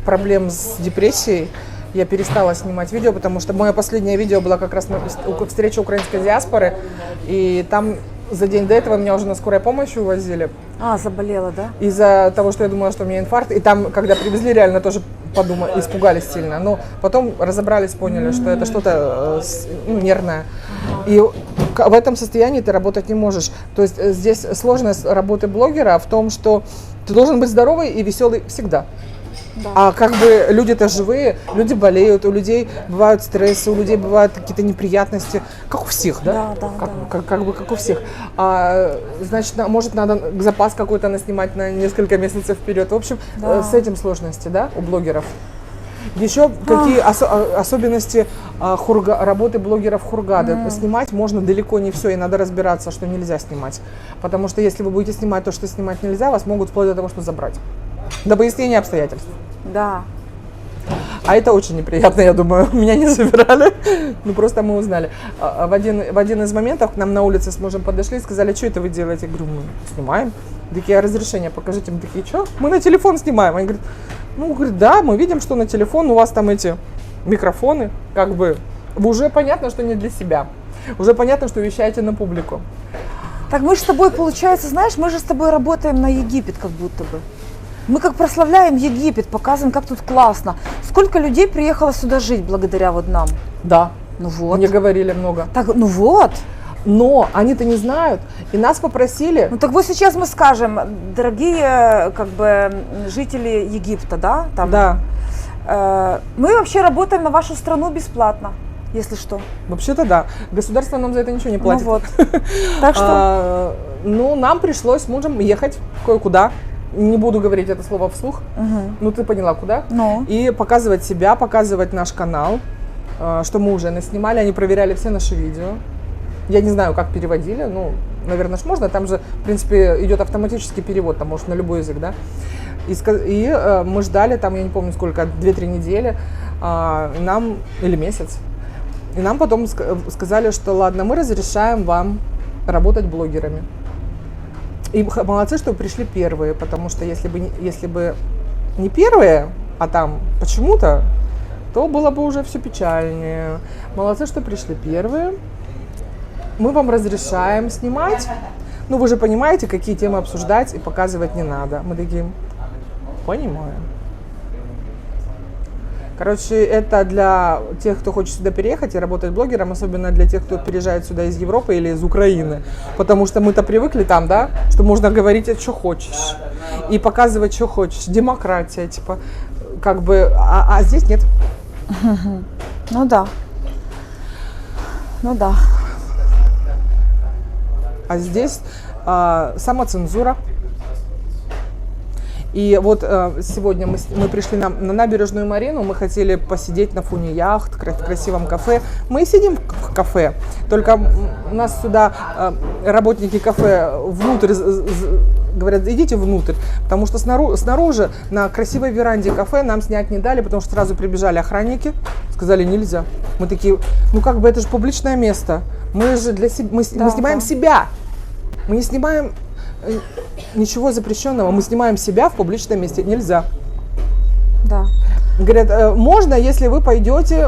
проблем с депрессией я перестала снимать видео, потому что мое последнее видео было как раз на встрече украинской диаспоры, и там за день до этого меня уже на скорой помощи увозили. Заболела, да? Из-за того, что я думала, что у меня инфаркт, и там, когда привезли, реально тоже испугались сильно, но потом разобрались, поняли, что это что-то нервное. И в этом состоянии ты работать не можешь. То есть здесь сложность работы блогера в том, что ты должен быть здоровый и веселый всегда. Да. А как бы люди-то живые, люди болеют, у людей бывают стрессы, у людей бывают какие-то неприятности, как у всех, да? Как бы как у всех. Значит, может, надо запас какой-то наснимать на несколько месяцев вперед. В общем, с этим сложности, да, у блогеров. Еще какие особенности работы блогеров Хургады. Снимать можно далеко не все, и надо разбираться, что нельзя снимать. Потому что если вы будете снимать то, что снимать нельзя, вас могут вплоть до того, что забрать. До выяснения обстоятельств. Да. А это очень неприятно, я думаю. Меня не забирали. Ну, просто мы узнали. В один из моментов к нам на улице с мужем подошли и сказали, что это вы делаете? Я говорю, мы снимаем. Такие, а разрешение покажите. Мы такие, что? Мы на телефон снимаем. Они говорят, ну, говорит, да, мы видим, что на телефон у вас там эти микрофоны, как бы, уже понятно, что не для себя. Уже понятно, что вещаете на публику. Так мы же с тобой, получается, знаешь, мы же с тобой работаем на Египет как будто бы. Мы как прославляем Египет, показываем, как тут классно. Сколько людей приехало сюда жить благодаря вот нам? Да. Ну вот. Мне говорили много. Так, ну вот. Но они-то не знают. И нас попросили. Ну так вот сейчас мы скажем, дорогие как бы жители Египта, да? Там, Да. Мы вообще работаем на вашу страну бесплатно, если что. Вообще-то да. Государство нам за это ничего не платит. Ну вот. Так что. Ну, нам пришлось с мужем ехать кое-куда. Не буду говорить это слово вслух. Ну, ты поняла, куда. Ну. И показывать себя, показывать наш канал, что мы уже наснимали. Они проверяли все наши видео. Я не знаю, как переводили. Ну, наверное, можно. Там же, в принципе, идет автоматический перевод, там, может, на любой язык, да. И мы ждали, там, я не помню сколько, 2-3 недели, нам, или месяц. И нам потом сказали, что ладно, мы разрешаем вам работать блогерами. И молодцы, что пришли первые, потому что если бы не первые, а там почему-то, то было бы уже все печальнее. Молодцы, что пришли первые. Мы вам разрешаем снимать. Ну, вы же понимаете, какие темы обсуждать и показывать не надо. Мы такие, понимаем. Короче, это для тех, кто хочет сюда переехать и работать блогером, особенно для тех, кто переезжает сюда из Европы или из Украины. Потому что мы-то привыкли там, да, что можно говорить, что хочешь. И показывать, что хочешь. Демократия, типа, как бы, а здесь нет. Ну да. Ну да. А здесь самоцензура. И вот сегодня мы пришли на набережную Марину, мы хотели посидеть на фоне яхт, в красивом кафе. Мы и сидим в кафе, только у нас сюда работники кафе внутрь говорят, идите внутрь, потому что снаружи на красивой веранде кафе нам снять не дали, потому что сразу прибежали охранники, сказали нельзя. Мы такие, ну как бы это же публичное место, мы же для себя, мы снимаем себя, мы не снимаем ничего запрещенного, мы снимаем себя в публичном месте, нельзя. Да. Говорят, можно, если вы пойдете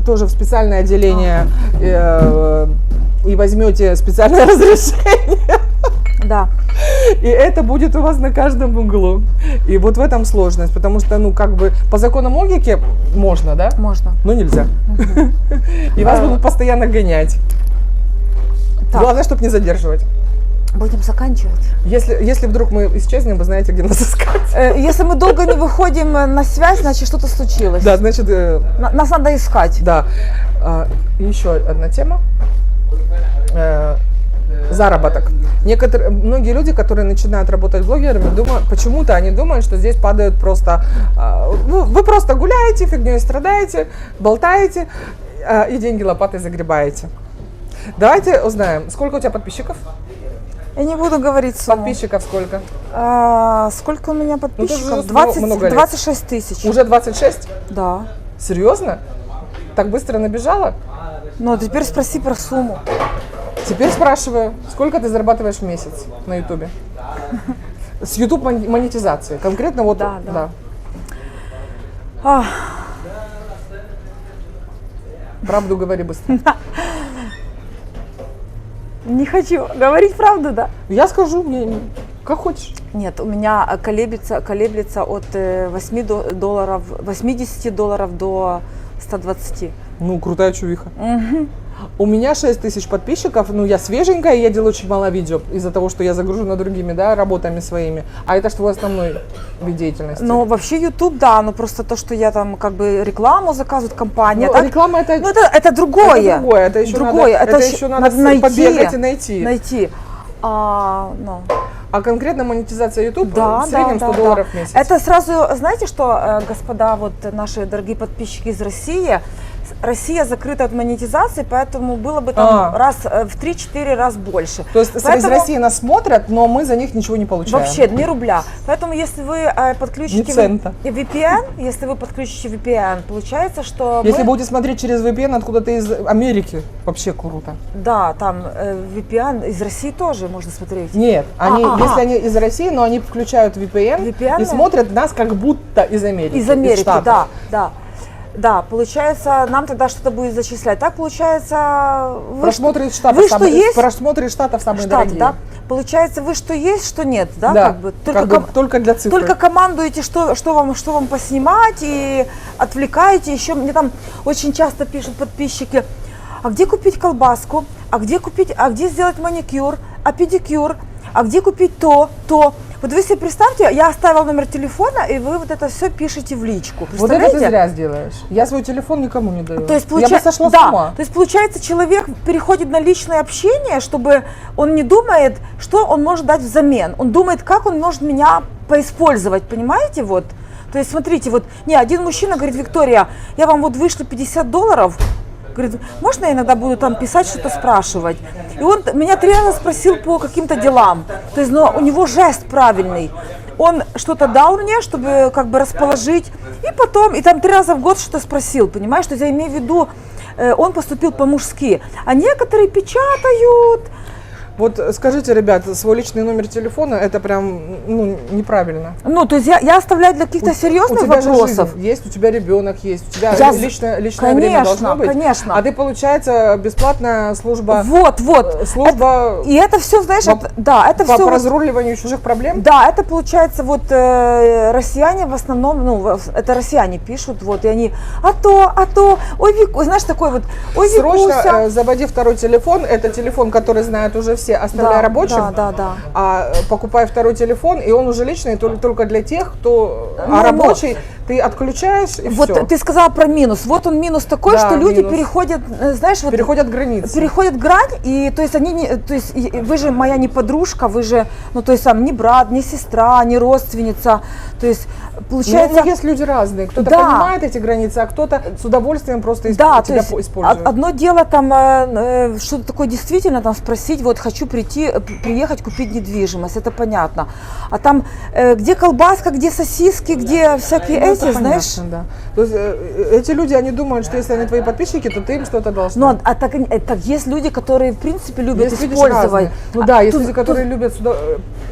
тоже в специальное отделение и возьмете специальное разрешение. Да. И это будет у вас на каждом углу. И вот в этом сложность, потому что, ну, как бы по законам логики можно, да? Можно. Но нельзя. И вас будут постоянно гонять. Главное, чтобы не задерживать. Будем заканчивать. Если вдруг мы исчезнем, вы знаете, где нас искать. Если мы долго не выходим на связь, значит что-то случилось. Да, значит... Нас надо искать. Да. И еще одна тема. Заработок. Многие люди, которые начинают работать блогерами, почему-то они думают, что здесь падают просто... Вы просто гуляете, фигней страдаете, болтаете и деньги лопатой загребаете. Давайте узнаем, сколько у тебя подписчиков? Я не буду говорить сумму. Подписчиков сколько? Сколько у меня подписчиков? Ну, 26 тысяч. Уже 26? Да. Серьезно? Так быстро набежала? Ну, а теперь спроси про сумму. Теперь спрашиваю, сколько ты зарабатываешь в месяц на Ютубе? С Ютуб монетизацией. Конкретно вот... Да. Правду говори быстро. Не хочу говорить правду, да? Я скажу, мне как хочешь. Нет, у меня колеблется от $80 до 120. Ну, крутая чувиха. У меня 6 тысяч подписчиков, ну, я свеженькая, я делаю очень мало видео из-за того, что я загружена другими, да, работами своими. А это что основной вид деятельности? Ну, вообще YouTube, да, но просто то, что я там как бы рекламу заказывает компания. Ну, так, реклама это... Ну, это другое. Это другое, это еще другое. Надо, это еще надо найти, побегать и найти. Найти. А конкретно монетизация YouTube да, в среднем $100 в месяц. Это сразу, знаете что, господа, вот наши дорогие подписчики из России, Россия закрыта от монетизации, поэтому было бы там раз в 3-4 раз больше. То есть из России нас смотрят, но мы за них ничего не получаем? Вообще, ни рубля. Поэтому если вы подключите VPN, если вы подключите VPN, получается, что если будете смотреть через VPN откуда-то из Америки, вообще круто. Да, там VPN из России тоже можно смотреть. Нет, если они из России, но они включают VPN и смотрят нас как будто из Америки. Из Америки, да. Да, получается, нам тогда что-то будет зачислять. Так получается, просмотры из Штатов самые дорогие. Да? Получается, вы что есть, что нет, да? Да, только для цифры. Только командуете, что вам поснимать, и отвлекаете. Еще мне там очень часто пишут подписчики: а где купить колбаску, а где сделать маникюр, а педикюр, а где купить то. Вот вы себе представьте, я оставила номер телефона, и вы вот это все пишете в личку. Вот это ты зря сделаешь. Я свой телефон никому не даю. То есть, я бы сошла с ума. То есть, получается, человек переходит на личное общение, чтобы он не думает, что он может дать взамен. Он думает, как он может меня поиспользовать, понимаете, вот. То есть, смотрите, вот, один мужчина говорит: Виктория, я вам вот вышлю $50, говорит, можно я иногда буду там писать, что-то спрашивать? И он меня 3 раза спросил по каким-то делам. То есть, но у него жест правильный. Он что-то дал мне, чтобы как бы расположить. И там 3 раза в год что-то спросил, понимаешь? То есть я имею в виду, он поступил по-мужски. А некоторые печатают. Вот скажите, ребят, свой личный номер телефона, это прям неправильно. То есть я оставляю для каких-то серьезных вопросов. Жизнь есть, у тебя ребенок есть, у тебя личное время должно быть. Конечно. А ты, получается, бесплатная служба. Вот. Служба. И это все, знаешь, это все по разруливанию чужих проблем. Да, это получается россияне в основном, это россияне пишут, и они, ой, Вику, знаешь, такой вот, ой, Викуся. Срочно заводи второй телефон, это телефон, который знают уже все, оставляй рабочим, а покупай второй телефон, и он уже личный только для тех, кто рабочий, ты отключаешь, и вот все. Ты сказала про минус. Вот он минус такой, что люди переходят, знаешь, переходят границы. Переходят грань, и то есть вы же моя не подружка, вы же, то есть не брат, не сестра, не родственница, то есть получается. Есть люди разные, кто-то понимает эти границы, а кто-то с удовольствием просто тебя использует. Одно дело там что-то такое действительно там спросить, вот хочу приехать купить недвижимость, это понятно. А там где колбаска, где сосиски, где всякие знаешь. Да. То есть эти люди, они думают, что если они твои подписчики, то ты им что-то должна. Так есть люди, которые в принципе любят использовать. Есть люди, которые любят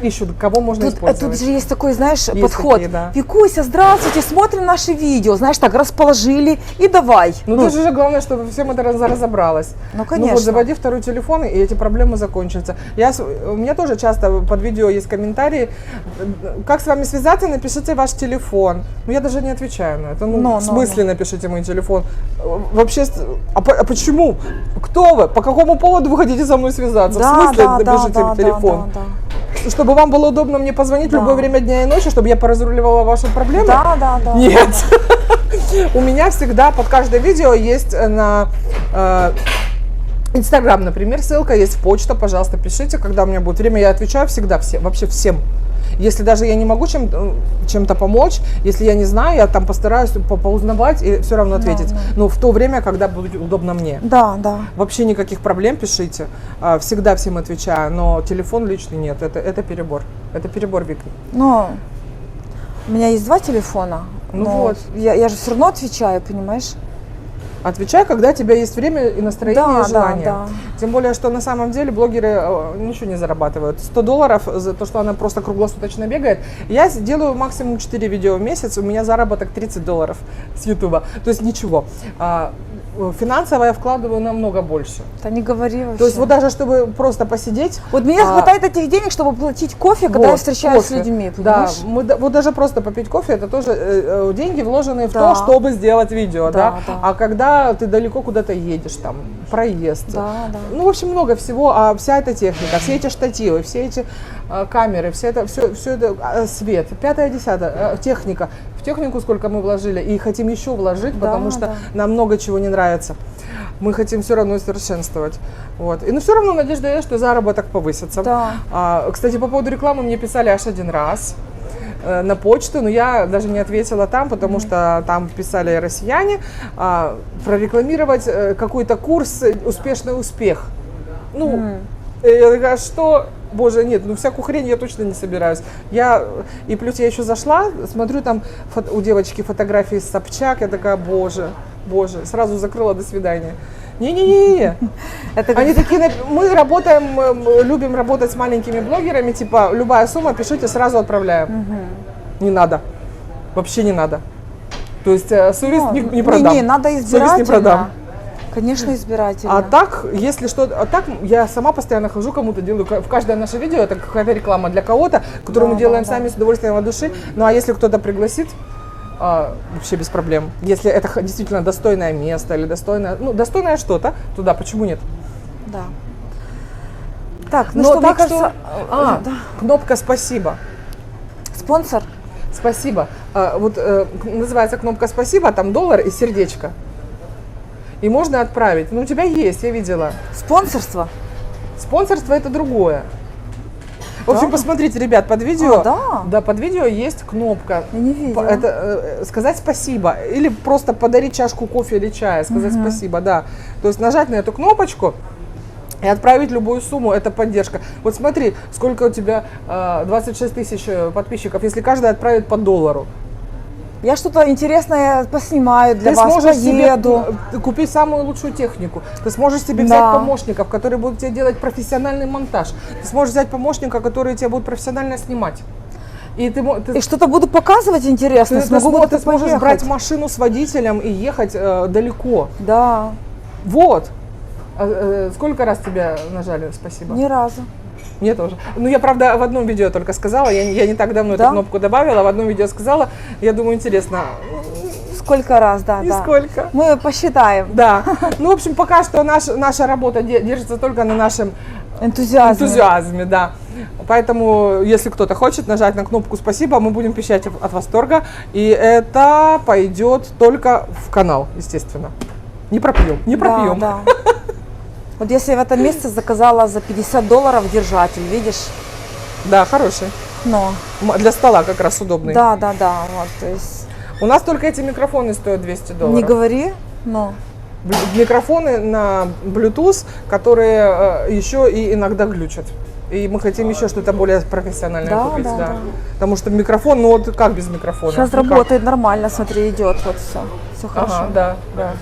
ищут, кого можно использовать. Тут же есть такой, знаешь, подход. Викуся, здравствуйте, смотрим наши видео, знаешь, так расположили и давай. Тут же главное, чтобы всем это разобралось. Конечно. Заводи второй телефон, и эти проблемы закончатся. У меня тоже часто под видео есть комментарии: как с вами связаться, напишите ваш телефон. Я даже не отвечаю на это. В смысле напишите мой телефон? Вообще, а почему? Кто вы? По какому поводу вы хотите со мной связаться? В смысле напишите телефон? Чтобы вам было удобно мне позвонить в любое время дня и ночи, чтобы я поразруливала ваши проблемы? Да. Нет. У меня всегда под каждое видео есть на Инстаграм, например, ссылка есть, почта, пожалуйста, пишите, когда у меня будет время, я отвечаю всегда, вообще всем. Если даже я не могу чем-то помочь, если я не знаю, я там постараюсь поузнавать и все равно ответить. Но в то время, когда будет удобно мне. Да. Вообще никаких проблем, пишите. Всегда всем отвечаю, но телефон личный нет. Это перебор. Это перебор, Вика. У меня есть 2 телефона. Я же все равно отвечаю, понимаешь? Отвечай, когда у тебя есть время и настроение, и желание. Да. Тем более, что на самом деле блогеры ничего не зарабатывают. $100 за то, что она просто круглосуточно бегает. Я делаю максимум 4 видео в месяц, у меня заработок $30 с Ютуба. То есть ничего. Финансово я вкладываю намного больше. Да не говори вообще. То есть вот даже чтобы просто посидеть. Вот мне хватает этих денег, чтобы платить кофе, когда я встречаюсь с людьми, понимаешь? Да, вот даже просто попить кофе, это тоже деньги, вложенные в то, чтобы сделать видео, да. А когда ты далеко куда-то едешь, там, проезд. В общем, много всего, а вся эта техника, все эти штативы, все эти камеры, все это свет, 5-10, техника. В технику сколько мы вложили и хотим еще вложить, потому что нам много чего не нравится. Мы хотим все равно совершенствовать. Но все равно надежда есть, что заработок повысится. Кстати, по поводу рекламы мне писали аж 1 раз. на почту, но я даже не ответила там, потому что там писали россияне, прорекламировать какой-то курс «Успешный успех». Ну, я такая, что? Боже, нет, ну всякую хрень я точно не собираюсь. И плюс я еще зашла, смотрю, там у девочки фотографии с Собчак, я такая, боже, сразу закрыла, до свидания. Не-не-не, они такие, мы работаем, любим работать с маленькими блогерами, типа, любая сумма, пишите, сразу отправляем. Не надо, вообще не надо. То есть совесть не продам. Не, надо избирательно. Совесть не продам. Конечно, избирательно. А так, если что-то, так я сама постоянно хожу, кому-то делаю, в каждое наше видео это какая-то реклама для кого-то, которую мы делаем сами с удовольствием от души. Ну а если кто-то пригласит, вообще без проблем. Если это действительно достойное место или достойное что-то, то да, почему нет? Да. Так, ну но что, так мне кажется... кнопка «Спасибо». Спонсор? Спасибо. Называется кнопка «Спасибо», там $1 и сердечко. И можно отправить. Ну, у тебя есть, я видела. Спонсорство? Спонсорство – это другое. В общем, посмотрите, ребят, под видео, под видео есть кнопка. Я не видела. Это сказать спасибо или просто подарить чашку кофе или чая, сказать спасибо, да. То есть нажать на эту кнопочку и отправить любую сумму, это поддержка. Вот смотри, сколько у тебя 26 тысяч подписчиков, если каждый отправит по $1. Я что-то интересное поснимаю для ты вас, сможешь поеду. себе купить самую лучшую технику. Ты сможешь себе взять помощников, которые будут тебе делать профессиональный монтаж. Ты сможешь взять помощника, который тебя будут профессионально снимать. И что-то буду показывать интересно. Ты сможешь брать машину с водителем и ехать далеко. Да. Вот. Сколько раз тебя нажали «Спасибо»? Ни разу. Мне тоже. Ну, я, правда, в одном видео только сказала, я не так давно эту кнопку добавила, в одном видео сказала, я думаю, интересно. Сколько раз, да. Сколько? Мы посчитаем. Да. Ну, в общем, пока что наша работа держится только на нашем энтузиазме, да. Поэтому, если кто-то хочет нажать на кнопку «Спасибо», мы будем пищать от восторга, и это пойдет только в канал, естественно. Не пропьем. Да. Вот если в этом месяце заказала за $50 держатель, видишь? Да, хороший. Но. Для стола как раз удобный. Да. Вот, то есть... У нас только эти микрофоны стоят $200. Не говори, но. Микрофоны на Bluetooth, которые еще и иногда глючат. И мы хотим еще что-то более профессиональное купить. Да. Потому что микрофон, ну вот как без микрофона? Сейчас работает нормально, смотри, идет вот все хорошо. Ага, да.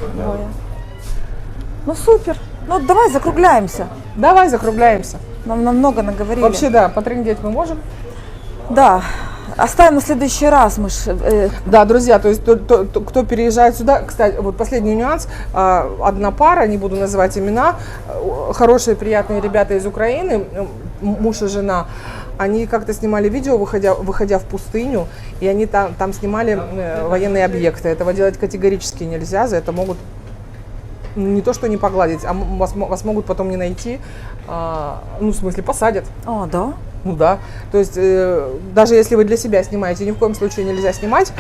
Ну супер. Ну давай закругляемся. Давай закругляемся. Нам намного наговорили. Вообще, да, потрындеть мы можем. Да. Оставим на следующий раз. Да, друзья, то есть кто переезжает сюда, кстати, вот последний нюанс, одна пара, не буду называть имена, хорошие, приятные ребята из Украины, муж и жена, они как-то снимали видео, выходя в пустыню, и они там снимали военные объекты. Этого делать категорически нельзя, за это могут не то что не погладить, а вас могут потом не найти, ну, в смысле, посадят. А, да? Ну да, то есть даже если вы для себя снимаете, ни в коем случае нельзя снимать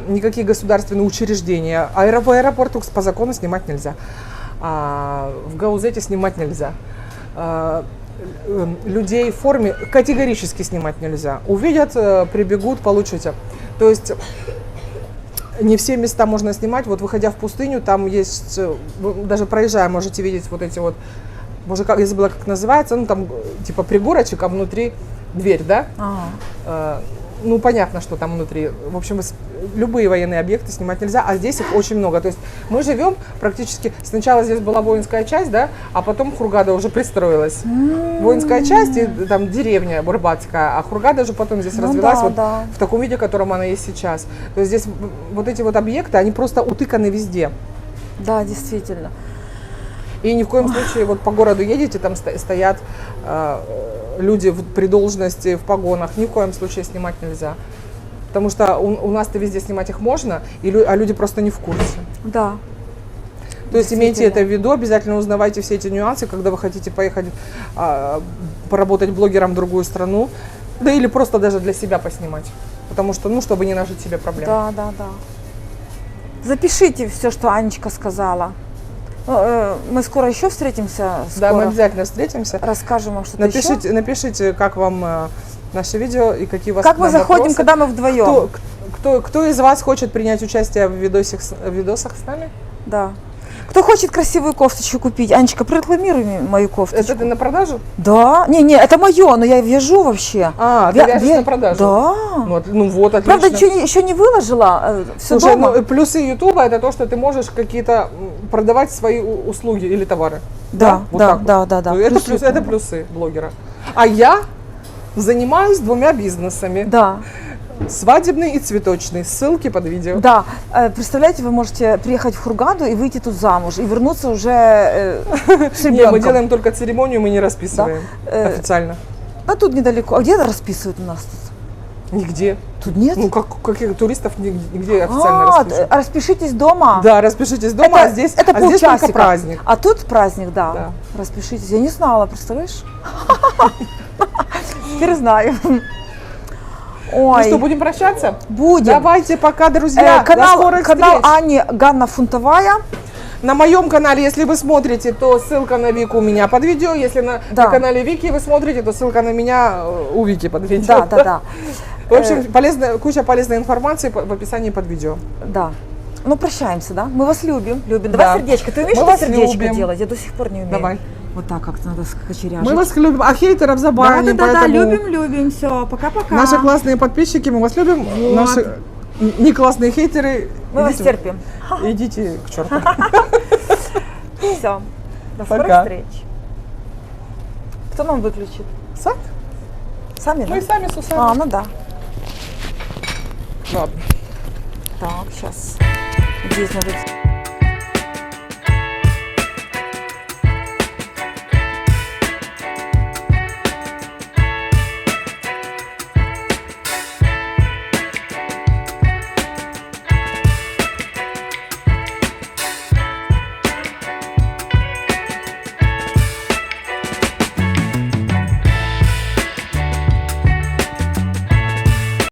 никакие государственные учреждения. В аэропорту по закону снимать нельзя, в Гаузете снимать нельзя, людей в форме категорически снимать нельзя. Увидят, прибегут, получите. То есть не все места можно снимать. Вот выходя в пустыню, там есть, даже проезжая, можете видеть вот эти вот, боже, я забыла, как называется, ну там типа пригорочек, а внутри дверь, да? Ну, понятно, что там внутри. В общем, любые военные объекты снимать нельзя, а здесь их очень много. То есть мы живем практически, сначала здесь была воинская часть, да, а потом Хургада уже пристроилась. Воинская часть и там деревня Бурбатская, а Хургада уже потом здесь развилась в таком виде, в котором она есть сейчас. То есть здесь вот эти вот объекты, они просто утыканы везде. Да, действительно. И ни в коем случае вот по городу едете, там стоят люди при должности, в погонах, ни в коем случае снимать нельзя. Потому что у нас-то везде снимать их можно, а люди просто не в курсе. Да. То есть имейте это в виду, обязательно узнавайте все эти нюансы, когда вы хотите поехать поработать блогером в другую страну, да или просто даже для себя поснимать. Потому что, ну, чтобы не нажить себе проблем. Да. Запишите все, что Анечка сказала. Мы скоро еще встретимся. Да, мы обязательно встретимся. Расскажем вам что-то еще. Напишите, как вам наши видео и какие у вас Как к мы нам заходим, вопросы. когда мы вдвоем? Кто из вас хочет принять участие в видосах с нами? Да. Кто хочет красивую кофточку купить? Анечка, прорекламируй мне мою кофточку. Это ты на продажу? Да. Не, это мое, но я вяжу вообще. А, ты вяжешь на продажу? Да. Ну вот, отлично. Правда, еще не выложила, все Слушай, дома. ну, плюсы Ютуба это то, что ты можешь какие-то продавать свои услуги или товары. Да, Вот да, так вот. да, да, да. Ну, это, Плюсы это Ютуба. плюсы блогера. А я занимаюсь 2 бизнесами. Да, Свадебный и цветочный. Ссылки под видео. да. Представляете, вы можете приехать в Хургаду и выйти тут замуж, и вернуться уже с Не, ребенком. мы делаем только церемонию, мы не расписываем официально. А тут недалеко. А где расписывают у нас тут? Нигде. Тут нет? Ну, каких туристов нигде официально расписывают. Распишитесь дома. Да, распишитесь дома, а здесь только полчасика. праздник. А тут праздник, да. Да. Распишитесь. Я не знала, представляешь? Теперь знаю. Ну Ой, что, будем прощаться? будем. Давайте пока, друзья. До скорых Канал встреч. Ани Ганна Фунтовая. На моем канале, если вы смотрите, то ссылка на Вику у меня под видео. Если на канале Вики вы смотрите, то ссылка на меня у Вики под видео. Да. В общем, куча полезной информации в описании под видео. Да. Ну, прощаемся, да? Мы вас любим. Давай Да. сердечко. Ты умеешь Мы это вас сердечко любим. делать? Я до сих пор не умею. Давай. Вот так как-то надо скочеряжить. Мы вас любим, а хейтеров забаним, Да, поэтому любим. Все, пока-пока. наши классные подписчики, мы вас любим. Вот. Наши не классные хейтеры, Мы вас терпим. идите к черту. Все. До скорых Пока. встреч. Кто нам выключит? Сад? Сами, да? Мы сами с усами. Ну да. Ладно. Так, сейчас. Здесь надо...